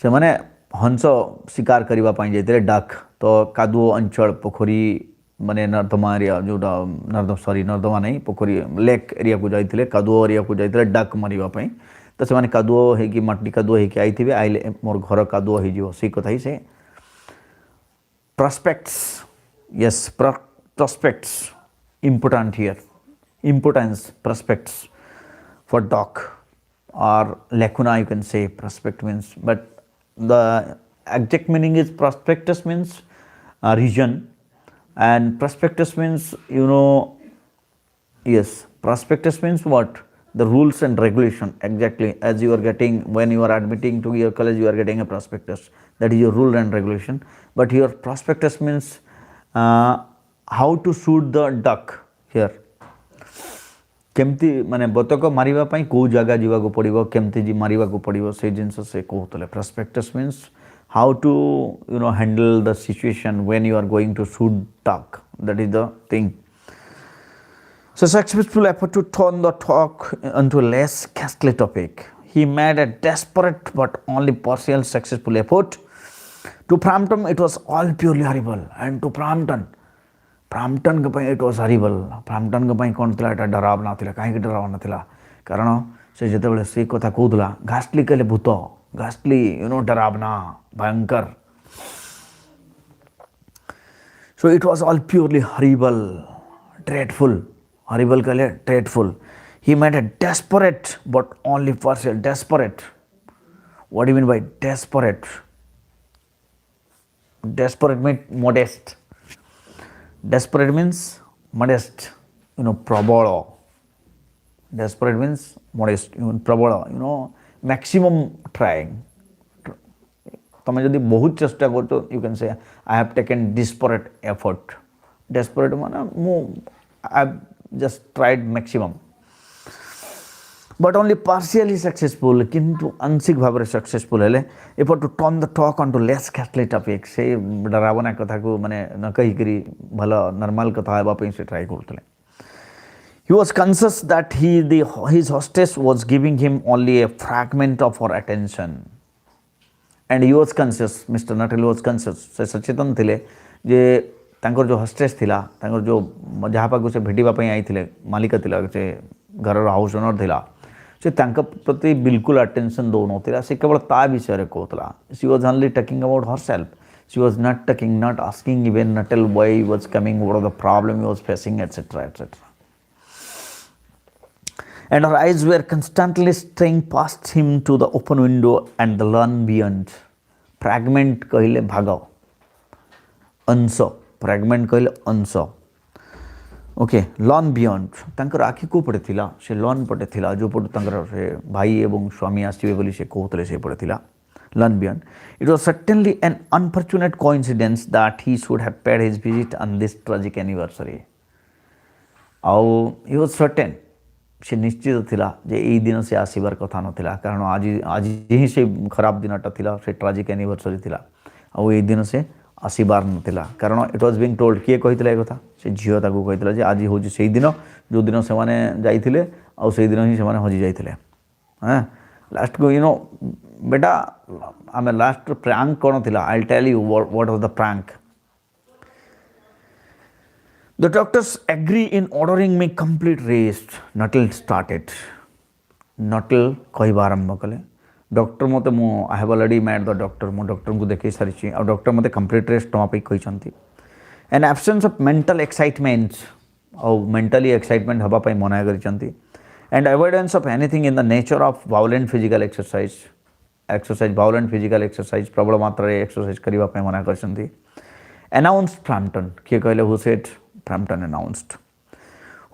से माने हंस शिकार करबा पाई जाइतले डाक तो कादुओ अंचल पोखरी माने नर्दमा एरिया जोटा नर्दमा नहीं पोखरी लेक एरिया को जाइतले कादुओ एरिया को जाइतले डाक मारिबा पाई. तो से माने कादुओ हे कि मट्टी कादुओ हे कि आइथिबे आइले मोर घर कादुओ हे जिवो से कथा ही से. Prospects, yes, prospects important here. Importance prospects for doc or lacuna, you can say prospect means, but the exact meaning is prospectus means region, and prospectus means, yes, prospectus means what? The rules and regulation, exactly as you are getting when you are admitting to your college, you are getting a prospectus, that is your rule and regulation. But here prospectus means how to shoot the duck here. केमती माने बतक मारिबा पई को जगह जीवा को पड़िबो, केमती मारिबा को पड़िबो, से जिंस से कहतले prospectus means how to handle the situation when you are going to shoot duck, that is the thing. So successful effort to turn the talk into a less costly topic. He made a desperate but only partial successful effort. To Frampton it was all purely horrible, and to Frampton के ପାଇଁ it was horrible. Frampton के ପାଇଁ कौन थिला एटा डरावना थिला, काहे डरावना थिला, कारण से जेतेबेले से कथा कहउतला घास्टली कहले भूत, घास्टली डरावना भयंकर. So it was all purely horrible, dreadful. Horrible कहले dreadful. He made a desperate but only partial. Desperate, what do you mean by desperate? Desperate means modest. Desperate means modest, प्रबल. Desperate means modest, प्रबल, maximum trying. तमे जदि बहुत चेष्टा करतो, you can say I have taken desperate effort. Desperate माने I have just tried maximum, but only partially successful, किंतु आंशिक भाव रे सक्सेसफुल हेले. effort to turn the talk onto less costly topic, से डरावना कथा को माने न कहि करी भला नॉर्मल कथा हेबा पई से ट्राई करतले. He was conscious that his hostess was giving him only a fragment of her attention, and he was conscious, Mr. Nuttall was conscious, से सचेतन थिले जे तांकर जो हॉस्टेस थिला, तांकर जो जहाँ पाक से भेटिबा पई आइथिले मालिका थिला, से घर हाउस ओनर थिला, से तांक प्रति बिल्कुल अटेंशन दौनथिला, से केवल ता विषय रे कहतला. She was only talking about herself. She was not asking even Nuttall why he was coming, what was the problem he was facing, etc, etc. And her eyes were constantly straying past him to the open window and the lawn beyond. Fragment कहले भाग, अंश, fragment कहले अंश. Okay, lawn beyond तांकर आखि को पड़े थिला, से लॉन पटे थिला, जो पट तांकर से भाई एवं स्वामी आसीबे बोली से कहतले से पड़े थिला, lawn beyond. It was certainly an unfortunate coincidence that he should have paid his visit on this tragic anniversary. आउ ही वाज सर्टेन, से निश्चित थिला जे एई दिन से आसीबार कथा नथिला, कारण आज ही से खराब दिनटा थिला, से ट्रेजिक एनिवर्सरी थिला, आउ एई दिन से आसीबार नथिला, कारण इट वाज बीइंग टोल्ड. किए कहितला ए कथा, से झियो ताकू कहितला जे आज होची सेई दिन जो दिन से माने जाइथिले, आ सेई दिन ही से माने हजी जाइथिले. हां, लास्ट को बेटा आमे लास्ट प्रैंक कोन थिला, I will tell you what was the prank. The doctors agree in ordering me complete rest. Nuttall started. Nuttall कहबा आरंभ कले. डॉक्टर मते I have already met the doctor, मो डॉक्टर को देखै सारिछि, आ डॉक्टर मते कंप्लीट रेस्ट नवा पे कहिसंती. An absence of mental excitement, और मेंटली एक्साइटमेंट हबा पे मना करिसंती. And avoidance of anything in the nature of violent physical exercise violent physical exercise, प्रबल मात्रा रे एक्सरसाइज करिबा पे मना करिसंती. अनाउंस्ड फ्रैम्पटन, के कहले who said, Frampton announced,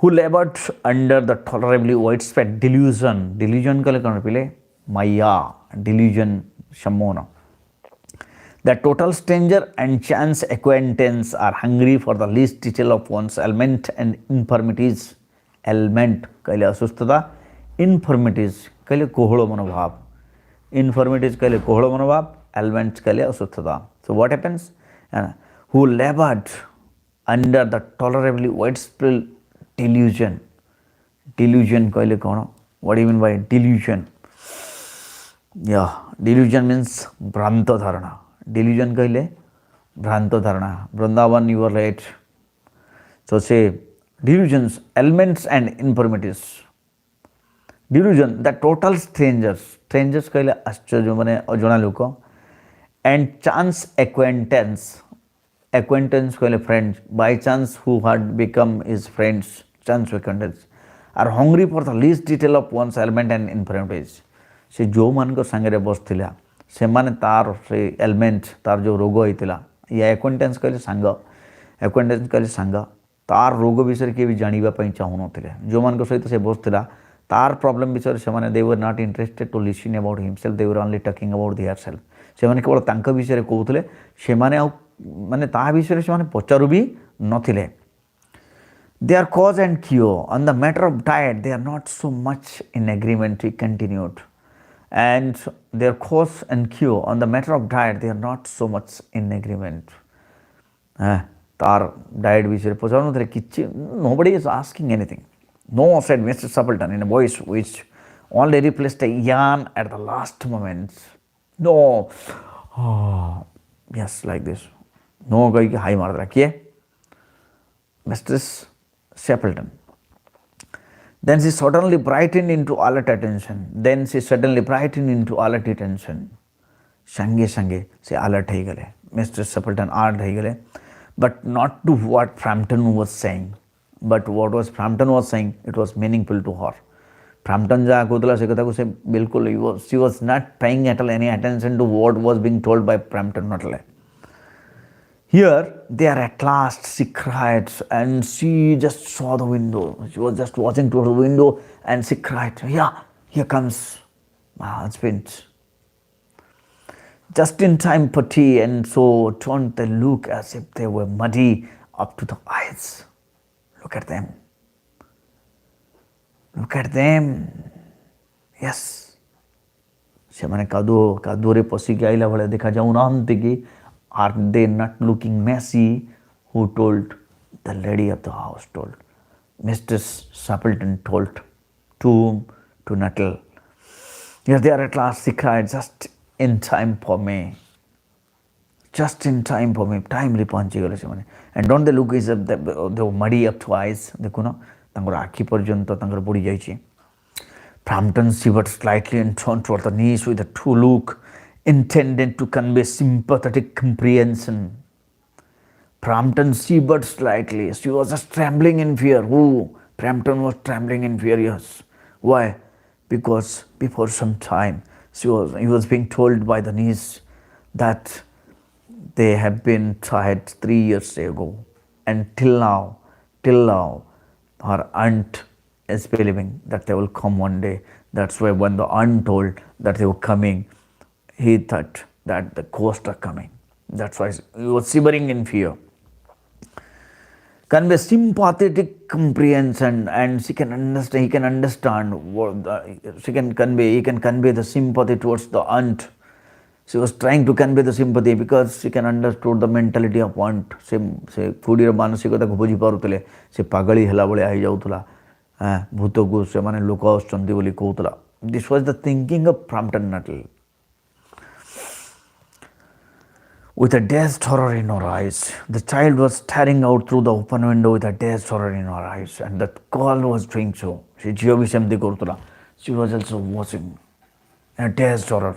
who labored under the tolerably widespread delusion. Delusion कले कौन पिले, माया, delusion शमोना. That total stranger and chance acquaintance are hungry for the least detail of one's ailment and infirmities. Ailment कले असुस्थता, infirmities कले कोहड़ो मनोभाव, infirmities कले कोहड़ो मनोभाव, ailments कले असुस्थता. So what happens? Who labored under the tolerably widespread delusion. Delusion कहले कौन? What do you mean by delusion? Yeah, delusion means भ्रांत धारणा. Delusion कहले भ्रांत धारणा. Vrindavan, you are late. So say delusions, ailments and infirmities. Delusion, the total strangers. Strangers कहले आश्चर्य माने अजଣା लोक. And chance acquaintance. acquaintance कहले friends, by chance who had become his friends, chance acquaintance, are hungry for the least detail of one's element and infirmities. से जो मान को संगे बसथिला से माने तार से एलिमेंट तार जो रोग होइतिला या एक्वेंटेंस कहले संग एक्वेंटेंस कहले संग तार रोग विषय के भी जानिबा पई चाहू नथिले जो मान को सहित से बसथिला तार प्रॉब्लम विषय से माने they were not interested to listen about himself they were only talking about their self से माने केवल तांका विषय कहउतले से माने माने ता विषय से माने पचारू भी नथिले. Their cause and cure on the matter of diet, they are not so much in agreement, he continued. And their cause and cure on the matter of diet, they are not so much in agreement. Tar diet nobody is asking anything. No, said Mr. Suppleton in a voice which only replaced a yawn at the last moment. No. Oh, yes, like this. No, hi Mardra. Mistress Stapleton. Then she suddenly brightened into alert attention. Sange sange se alert hai gale. Mr. Stapleton alert hai gale. But not to what Frampton was saying. But what was Frampton was saying, it was meaningful to her. Frampton ja kutla se kata ko se bilkul she was not paying at all any attention to what was being told by Frampton not like. Here, they are at last, she cried, and she just saw the window. She was just watching toward the window, and she cried, yeah, here comes my husband. Just in time for tea, and so turned the look as if they were muddy up to the eyes. Look at them. Look at them. Yes. ସେମାନେ କାଦୁଅରେ ପଶିକି ଆଇଲା ଭଳିଆ ଦେଖାଯାଉନାହାନ୍ତି କି? Are they not looking messy? Who told? The lady of the house told. Mistress Stapleton told. To whom? To Nuttall. Here they are at last, she cried, just in time for me. Just in time for me. Timely ପହଞ୍ଚିଗଲେ ସେମାନେ. And don't they look as if they were muddy up to eyes? ଦେଖୁନ ତାଙ୍କର ଆଖି ପର୍ଯ୍ୟନ୍ତ ତାଙ୍କର ବୁଡ଼ି ଯାଇଛି. Frampton shivered slightly and turned toward the niece with a true look intended to convey sympathetic comprehension. Frampton shivered slightly. She was just trembling in fear. Who? Frampton was trembling in fear, yes. Why? Because before some time, he was being told by the niece that they have been tried 3 years ago. And till now, her aunt is believing that they will come one day. That's why when the aunt told that they were coming, he thought that the ghosts are coming. That's why he was shivering in fear. Convey sympathetic comprehension, and he can understand what he can convey the sympathy towards the aunt. She was trying to convey the sympathy because she can understood the mentality of aunt. Se kudira manasikata ko buझी पारुतले se pagali hela bole ai jautula bhuto ko se mane loka aschandi boli koutula. This was the thinking of Frampton Nuttall. With a dazed horror in her eyes, the child was staring out through the open window with a dazed horror in her eyes, and the girl was doing so. She was also watching. In a dazed horror,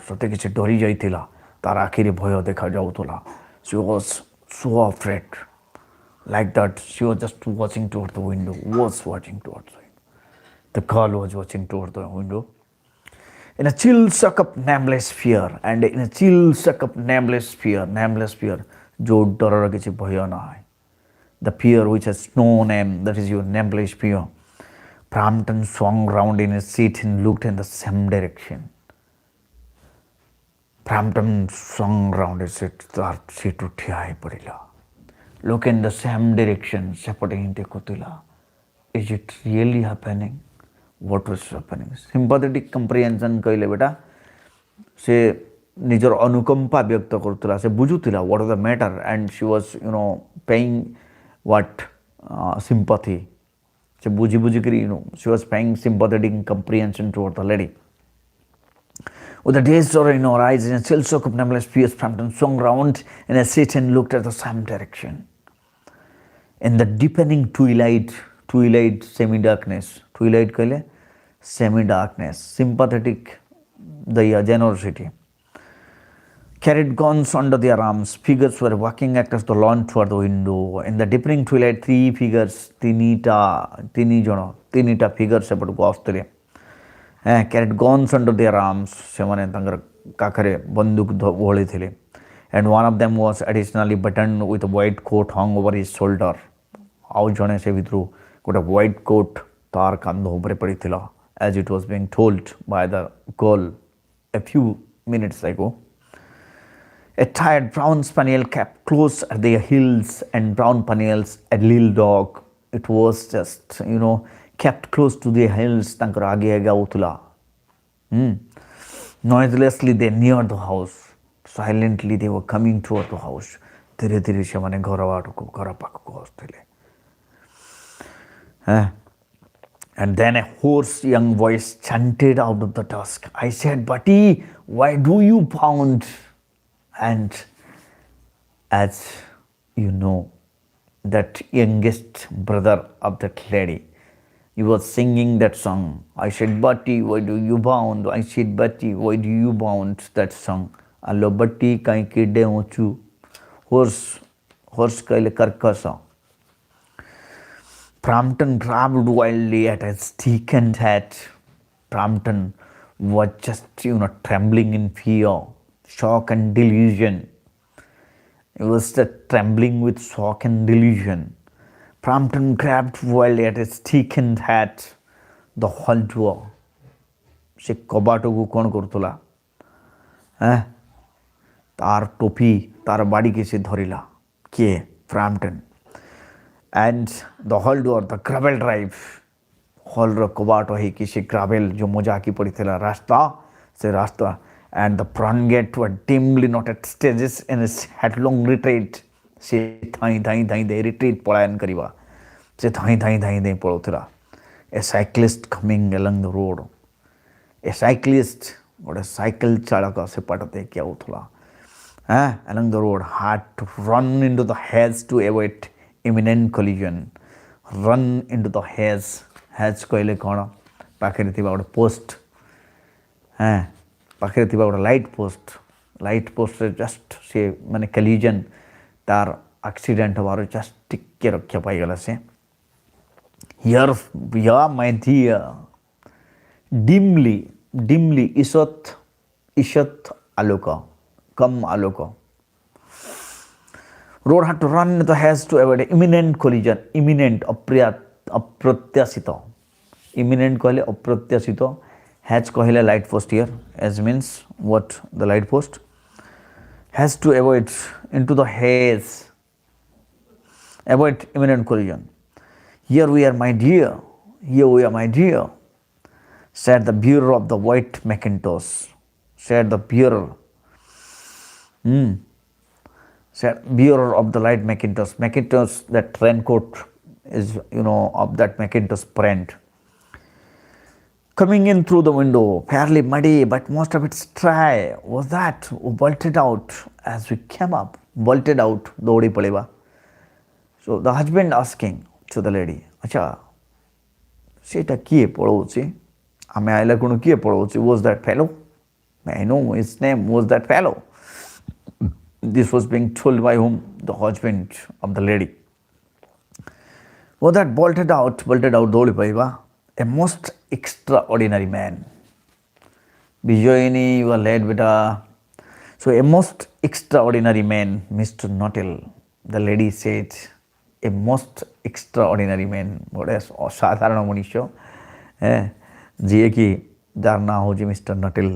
she was so afraid. Like that, she was just watching toward the window, The girl was watching toward the window. In a chill suck of nameless fear, जो डर किसी भय ना है. The fear which has no name, that is your nameless fear. Frampton swung round in his seat and looked in the same direction. Frampton swung round his seat, तार seat उठिया है पड़िला. Look in the same direction, supporting into kutila. Is it really happening? What was happening? Sympathetic comprehension कहले बेटा से निजर अनुकंपा व्यक्त करतला से बुझुतिला what was the matter, and she was paying what sympathy से बुझी करी she was paying sympathetic comprehension toward the lady. With a dazed horror in her eyes and a chill shock of nameless fears, Frampton swung round in a seat and looked at the same direction. In the deepening twilight semi-darkness, twilight कहले semi-darkness, sympathetic the generosity carried guns under their arms. Figures were walking across the lawn toward the window. In the deepening twilight, three figures, ତିନିଟା figures ସେପଟକୁ ଆସୁଥିଲେ. Carried guns under their arms. ସେମାନେ ତାଙ୍କର କାଖରେ ବନ୍ଧୁକ ଓହଳିଥିଲେ. And one of them was additionally buttoned with a white coat hung over his shoulder. ଆଉ ଜଣେ ସେ ଭିତରୁ ଗୋଟେ white coat ତାର କାନ୍ଧ ଉପରେ ପଡ଼ିଥିଲା, as it was being told by the girl a few minutes ago. A tired brown spaniel kept close at their heels, and brown spaniels, a little dog, it was just, kept close to their heels. ତାଙ୍କର ଆଗେ ଆଗେ ଆଉଥିଲା. Noiselessly they neared the house. Silently they were coming toward the house. ଧୀରେ ଧୀରେ ସେମାନେ ଘର ପାଖକୁ ଆସୁଥିଲେ. And then a hoarse young voice chanted out of the dusk. I said, Buddy, why do you pound? And as you know, that youngest brother of that lady, he was singing that song. I said, Buddy, why do you bound? I said, Buddy, why do you bound? That song. Allo Buddy kaiki deuchu. Horse kaile karkasa. Frampton grabbed wildly at his stick and hat. Frampton was just, trembling in fear, shock and delusion. He was trembling with shock and delusion. Frampton grabbed wildly at his stick and hat. The hall door. ସେ କବାଟକୁ କ'ଣ କରୁଥିଲା? ତାର ଟୋପି ତାର ବାଡ଼ିକି ସେ ଧରିଲା. କିଏ? Frampton. And the hall door, the gravel drive, hallର କବାଟ ହେଇକି ସେ gravel ଯେଉଁ ମଜାକି ପଡ଼ିଥିଲା ରାସ୍ତା, and the front gate were dimly noted stages in his headlong retreat. ସେ ଧାଇଁ ଦେଇ retreat ପଳାୟନ କରିବା. ସେ ଧାଇଁ ଦେଇ ପଳାଉଥିଲା. A cyclist coming along the road. A cyclist, ଗୋଟେ ସାଇକେଲ ଚାଳକ ସେପଟ ଦେଇକି ଆଉଥିଲା. Along the road had to run into the hedge to avoid imminent collision. Run into the hedge. Hedge କହିଲେ କ'ଣ? ପାଖରେ ଥିବା ଗୋଟେ ପୋଷ୍ଟ. ପାଖରେ ଥିବା ଗୋଟେ ଲାଇଟ୍ ପୋଷ୍ଟରେ ଜଷ୍ଟ ସେ ମାନେ collision, ତାର ଆକ୍ସିଡେଣ୍ଟ ହେବାର ଜଷ୍ଟ ଟିକେ ରକ୍ଷା ପାଇଗଲା ସେ. Here, my dear, dimly, ishat aloka, kam aloka. Road had to run into the hedge to avoid imminent collision. Imminent, apratyasita. Imminent कहले अप्रत्याशित. Hedge कहले light post here. As means what? The light post. Has to avoid into the hedge. Avoid imminent collision. Here we are, my dear. Said the bearer of the white Macintosh. Said the bearer. Said bearer of the light Macintosh. Macintosh, that raincoat is, of that Macintosh brand. Coming in through the window, fairly muddy, but most of it's dry. Was that who bolted out as we came up? Bolted out, दौड़ी पड़ेगा. So the husband asking to the lady, अच्छा, सेटा किए पढ़ोची? हमें आइला कुनु किए पढ़ोची? Was that fellow? I know his name. Was that fellow? This was being told by whom? The husband of the lady. Was that bolted out, दौड़ी पड़ेगा. A most extraordinary man. Bijoyini, you are late, beta. So a most extraordinary man, Mr. Nuttall. The lady said, a most extraordinary man. ଗୋଟେ ଅସାଧାରଣ ମଣିଷ, ଯିଏକି ଯାର ନାଁ ହେଉଛି Mr. Nuttall.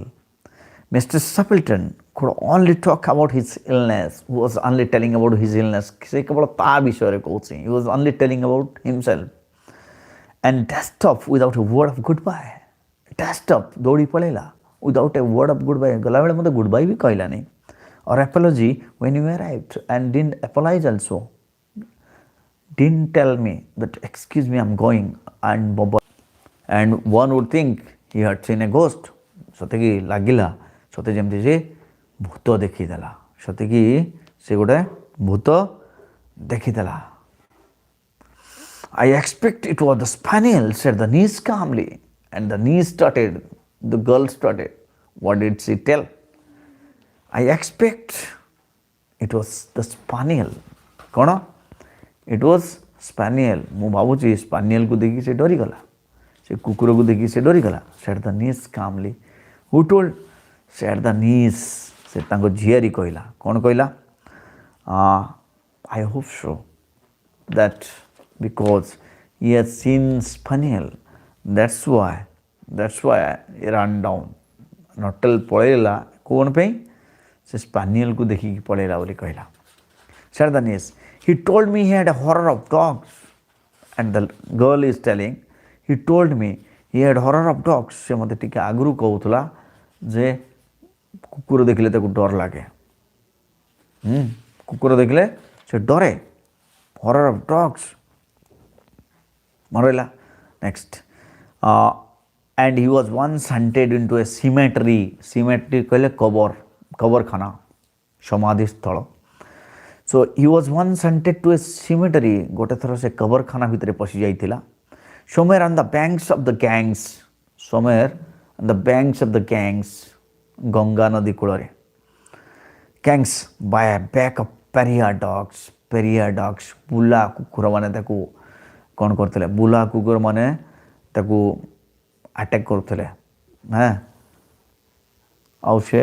Mr. Suppleton could only talk about his illness. He was only telling about his illness. ସେ କେବଳ ତା ବିଷୟରେ କହୁଛି. He was only telling about himself. And dashed off without a word of goodbye. Dashed off, ଦୌଡ଼ି ପଳେଇଲା. Without a word of goodbye. ଗଲାବେଳେ ମୋତେ goodbye ବି କହିଲାନି. Or apology when you arrived, and didn't apologize also. Didn't tell me that, excuse me, I'm going. And one would think he had seen a ghost. ସତେକି ଲାଗିଲା ସତେ ଯେମିତି ସେ ଭୂତ ଦେଖିଦେଲା. ସତେକି ସେ ଗୋଟେ ଭୂତ ଦେଖିଦେଲା. I expect it was the spaniel, said the niece calmly. And the niece started, the girl started. What did she tell? I expect it was the spaniel. କ'ଣ? It was spaniel. ମୁଁ ଭାବୁଛି ସ୍ପାନିଏଲକୁ ଦେଖିକି ସେ ଡରିଗଲା, ସେ କୁକୁରକୁ ଦେଖିକି ସେ ଡରିଗଲା. said the niece calmly. Who told? said the niece. ସେ ତାଙ୍କ ଝିଆରୀ କହିଲା. କ'ଣ କହିଲା? I hope so. That because he has seen spaniel, that's why he ran down. ନଟେଲ ପଳେଇଲା କ'ଣ ପାଇଁ? ସେ ସ୍ପାନିଏଲକୁ ଦେଖିକି ପଳେଇଲା ବୋଲି କହିଲା. said the niece. He told me he had a horror of dogs. And the girl is telling, he told me he had horror of dogs. ସେ ମୋତେ ଟିକେ ଆଗରୁ କହୁଥିଲା ଯେ କୁକୁର ଦେଖିଲେ ତାକୁ ଡର ଲାଗେ. କୁକୁର ଦେଖିଲେ ସେ ଡରେ. horror of dogs. ମରିଲା. next. And he was once hunted into a cemetery. cemetery କହିଲେ କବରଖାନା, ସମାଧି ସ୍ଥଳ. So he was once hunted to a cemetery. ଗୋଟେ ଥର ସେ କବରଖାନା ଭିତରେ ପଶି ଯାଇଥିଲା. somewhere on the banks of the gangs. somewhere on the banks of the gangs. Ganga ନଦୀ କୂଳରେ. gangs by a pack of pariah dogs. pariah dogs. ବୁଲା କୁକୁର ମାନେ ତାକୁ କ'ଣ କରୁଥିଲେ? ବୁଲା କୁକୁର ମାନେ ତାକୁ ଆଟାକ୍ କରୁଥିଲେ. ଆଉ ସେ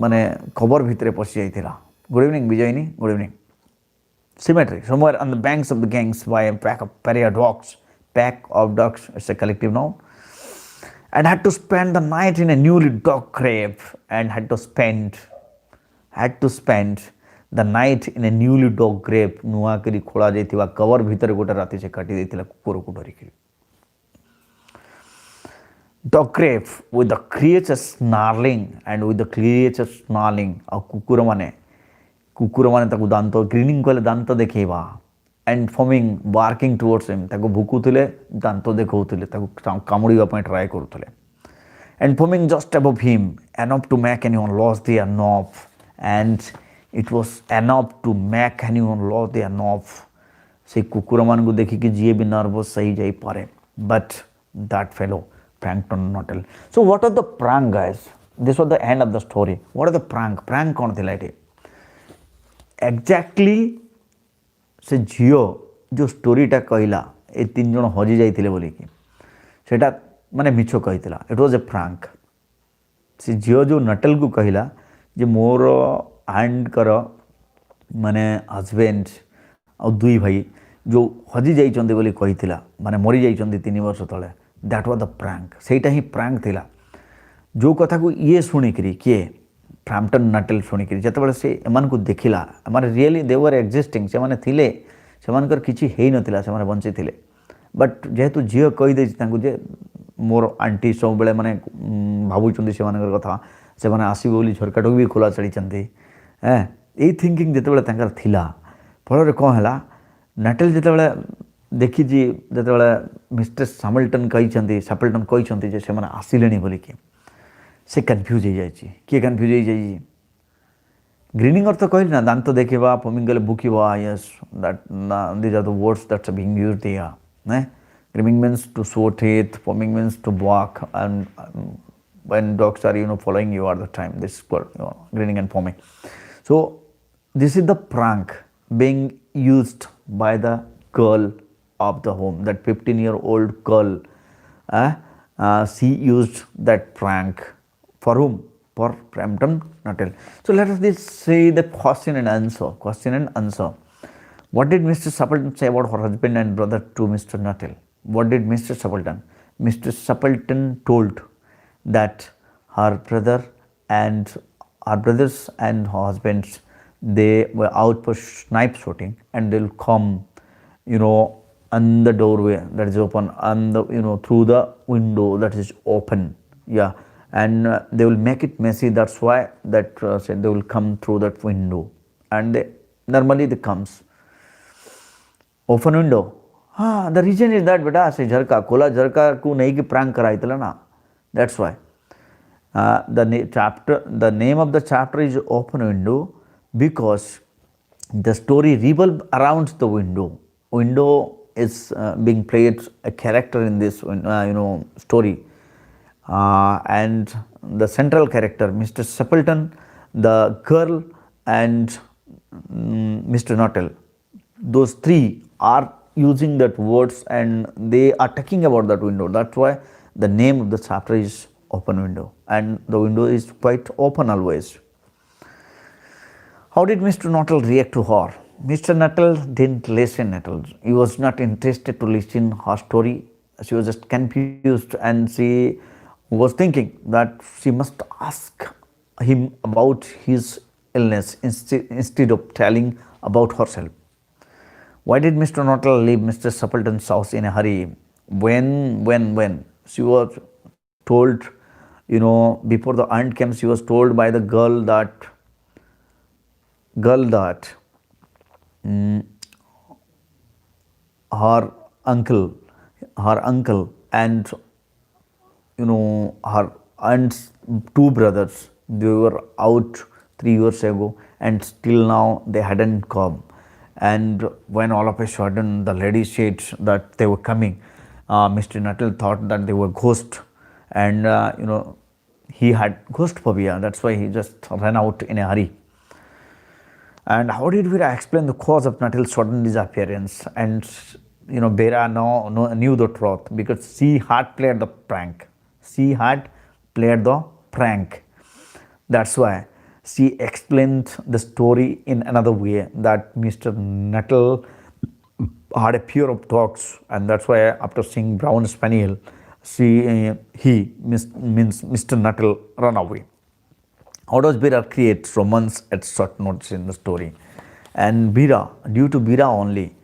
ମାନେ କବର ଭିତରେ ପଶି ଯାଇଥିଲା. Good evening, Vijayini. Good evening. Cemetery. Somewhere on the banks of the gangs by a pack of pariah dogs. Pack of dogs, it's a collective noun. And had to spend the night in a newly dug grave. And had to spend the night in a newly dug grave. ନୂଆ କରି ଖୋଳା ଯାଇଥିବା କବର ଭିତରେ ଗୋଟେ ରାତି ସେ କାଟି ଦେଇଥିଲା କୁକୁରକୁ ଡରିକି. Dog grave with the creature snarling. And with the creature snarling. ଆଉ କୁକୁରମାନେ ତାକୁ ଦାନ୍ତ ଗ୍ରିନିଂ କଲେ, ଦାନ୍ତ ଦେଖେଇବା. and foaming, barking towards him. ତାକୁ ଭୁକୁଥିଲେ, ଦାନ୍ତ ଦେଖାଉଥିଲେ, ତାକୁ କାମୁଡ଼ିବା ପାଇଁ ଟ୍ରାଏ କରୁଥିଲେ. and foaming just above him, enough to make anyone lose their nerve. and it was enough to make anyone lose their nerve. ସେ କୁକୁରମାନଙ୍କୁ ଦେଖିକି ଯିଏ ବି ନର୍ଭସ୍ ହେଇଯାଇପାରେ. but that fellow pranked on Nuttall. So what are the prank, guys? This was the end of the story. What are the prank? Prank କ'ଣ ଥିଲା ଏଠି? Exactly ସେ ଝିଅ ଯେଉଁ ଷ୍ଟୋରିଟା କହିଲା ଏ 3 ଜଣ ହଜି ଯାଇଥିଲେ ବୋଲିକି, ସେଇଟା ମାନେ ମିଛ କହିଥିଲା. It was A prank. ସେ ଝିଅ ଯେଉଁ ନଟେଲକୁ କହିଲା ଯେ ମୋର ଆଣ୍ଟଙ୍କର ମାନେ ହଜବେଣ୍ଡ ଆଉ 2 ଭାଇ ଯେଉଁ ହଜି ଯାଇଛନ୍ତି ବୋଲି କହିଥିଲା, ମାନେ ମରିଯାଇଛନ୍ତି 3 ବର୍ଷ ତଳେ. That was the prank. ସେଇଟା ହିଁ ପ୍ରାଙ୍କ ଥିଲା. ଯେଉଁ କଥାକୁ ଇଏ ଶୁଣିକିରି, କିଏ? ଫ୍ରାମ୍ପଟନ୍ ନଟେଲ ଶୁଣିକିରି ଯେତେବେଳେ ସେ ଏମାନଙ୍କୁ ଦେଖିଲା, ଏମାନେ ରିଏଲି ଦେ ୱର୍ ଏକ୍ଜିଷ୍ଟିଂ, ସେମାନେ ଥିଲେ, ସେମାନଙ୍କର କିଛି ହେଇନଥିଲା, ସେମାନେ ବଞ୍ଚିଥିଲେ. ବଟ୍ ଯେହେତୁ ଝିଅ କହିଦେଇଛି ତାଙ୍କୁ ଯେ ମୋର ଆଣ୍ଟି ସବୁବେଳେ ମାନେ ଭାବୁଛନ୍ତି ସେମାନଙ୍କର କଥା, ସେମାନେ ଆସିବେ ବୋଲି ଝରକାଟାକୁ ବି ଖୋଲା ଛାଡ଼ିଛନ୍ତି. ଏଇ ଥିଙ୍କିଂ ଯେତେବେଳେ ତାଙ୍କର ଥିଲା, ଫଳରେ କ'ଣ ହେଲା? ନଟେଲ ଯେତେବେଳେ ଦେଖିଛି, ଯେତେବେଳେ ମିଷ୍ଟର ସାପଲ୍ଟନ୍ କହିଛନ୍ତି ଯେ ସେମାନେ ଆସିଲେଣି ବୋଲିକି, ସେ କନଫ୍ୟୁଜ୍ ହେଇଯାଇଛି. କିଏ କନଫ୍ୟୁଜ୍ ହେଇଯାଇଛି? ଗ୍ରିନିଂ ଅର୍ଥ କହିଲି ନା, ଦାନ୍ତ ଦେଖିବା, ଫୋମିଂ କଲେ ଭୁକିବା. Yes, these are the words that are being used here. Grimming means to show teeth, foaming means to bark, and when dogs are following you all the time, this is called grinning and foaming. So this is the prank being used by the girl of the home, that 15-year-old girl. She used that prank. For whom? For Frampton Nuttall. So let us see the question and answer. What did Mr. Suppleton say about her husband and brother to Mr. Nuttall? What did Mr. Suppleton? Mr. Suppleton told that her brothers and her husbands, they were out for snipe shooting, and they'll come, on the doorway that is open, on the through the window that is open. Yeah. And they will make it messy. That's why that said they will come through that window. And normally they comes open window. The reason is that beta se jharka kola jharka ku nahi ki prank karaitala na. That's why the name of the chapter is open window, because the story revolves around the window. Window is being played a character in this story. And the central character, Mr. Suppleton, the girl and Mr. Nuttall, those three are using that words and they are talking about that window. That's why the name of the chapter is open window, and the window is quite open always. How did Mr. Nuttall react to her? Mr. Nuttall didn't listen at all. He was not interested to listen her story. She was just confused and she was thinking that she must ask him about his illness instead of telling about herself. Why did Mr. Nuttall leave Mr. Suppleton's house in a hurry? When she was told, before the aunt came, she was told by the girl that her uncle and her aunt's two brothers, they were out 3 years ago and still now they hadn't come. And when all of a sudden the lady said that they were coming, Mr. Nuttall thought that they were ghosts, and he had ghost phobia. That's why he just ran out in a hurry. And how did Vera explain the cause of Nuttall's sudden disappearance? And Vera knew the truth because she had played the prank. That's why she explained the story in another way, that Mr. Nuttall had a fear of dogs, and that's why after seeing Brown Spaniel, Mr. Nuttall ran away. How does Bira create romance at short notes in the story? And due to Bira only,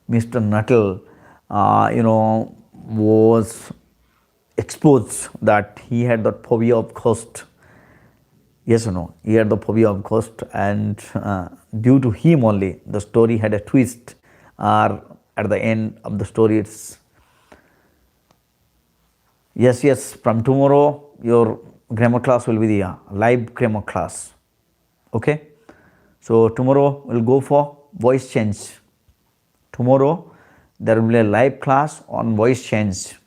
Mr. Nuttall, was exposed that he had that phobia of ghost. Yes or no? He had the phobia of ghost, and due to him only, the story had a twist. Or at the end of the story, it's yes. From tomorrow, your grammar class will be the live grammar class. Okay, so tomorrow we'll go for voice change. Tomorrow there will be a live class on voice change.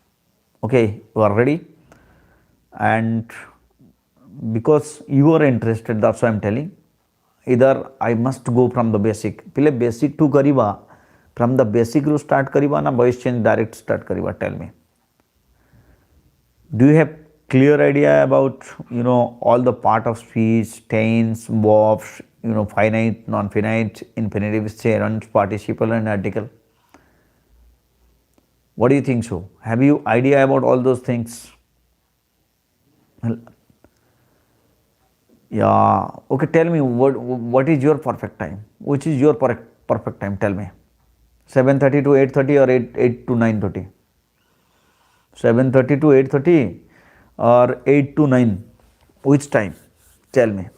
Okay, you are ready? And because you are interested, that's why I'm telling. Either I must go from the basic. Pile basic to kariba. From the basic ru start kariba na voice change direct start kariba. Tell me. Do you have clear idea about all the part of speech, tense, verbs, finite, non-finite, infinitive, gerund, participle, and article? What do you think so? Have you idea about all those things? Well, yeah. Okay. Tell me what is your perfect time? Which is your perfect time? Tell me. 7:30 to 8:30 or 8 to 9:30? 7:30 to 8:30 or 8 to 9? Which time? Tell me.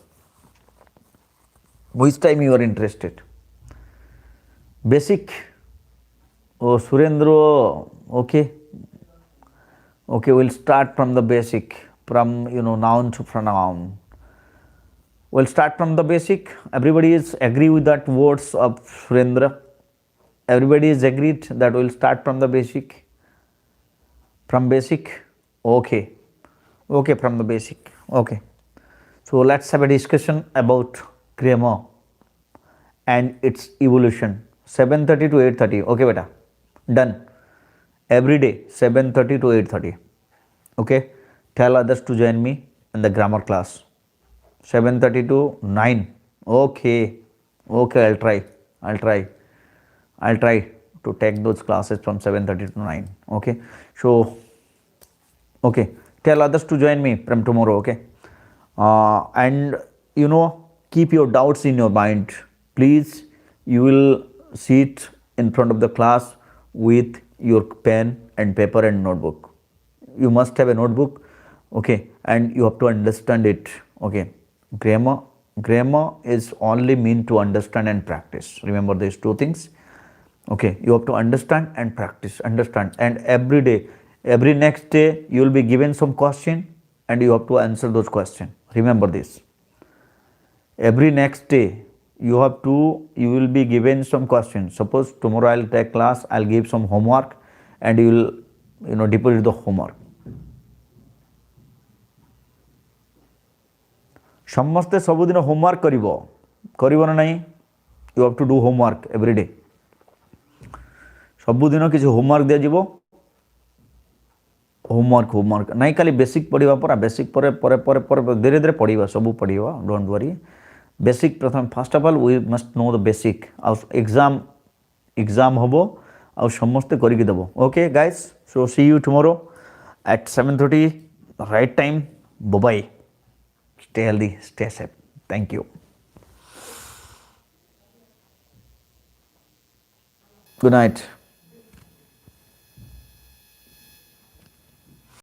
Which time you are interested? Basic? Oh, Surendra, okay. Okay, we'll start from the basic, from noun to pronoun. We'll start from the basic. Everybody is agree with that words of Surendra. Everybody is agreed that we'll start from the basic. From basic, okay. Okay, from the basic, okay. So let's have a discussion about grammar and its evolution. 7:30 to 8:30, okay, beta. Done. Every day, 7:30 to 8:30. Okay. Tell others to join me in the grammar class. 7:30 to 9. Okay. Okay, I'll try to take those classes from 7:30 to 9. Okay. So, okay. Tell others to join me from tomorrow. Okay. And keep your doubts in your mind. Please, you will sit in front of the class with your pen and paper and notebook. You must have a notebook, okay, and you have to understand it. Okay, grammar is only meant to understand and practice. Remember these two things. Okay, you have to understand and practice. Understand, and every day, every next day, you will be given some question and you have to answer those questions. Remember this. Every next day, you will be given some questions. Suppose tomorrow I'll take class, I'll give some homework and you will deposit the homework. ସମସ୍ତେ ସବୁଦିନ homework କରିବ ନା ନାହିଁ? You have to do homework every day. ସବୁଦିନ କିଛି homework ଦିଆଯିବ। Homework ନାଇଁ ଖାଲି ବେସିକ୍ ପଢ଼ିବା ପରା, ବେସିକ୍ ପରେ ଧୀରେ ଧୀରେ ପଢ଼ିବା, ସବୁ ପଢ଼ିବା, ଡୋଣ୍ଟ ୱରି। ବେସିକ୍ ପ୍ରଥମେ, first of all we must know the basic. ଆଉ ଏକ୍ଜାମ୍ ହେବ ଆଉ ସମସ୍ତେ କରିକି ଦେବ। Okay guys, so see you tomorrow at 7:30 right time. Bye bye. Stay healthy, stay safe. Thank you. Good night.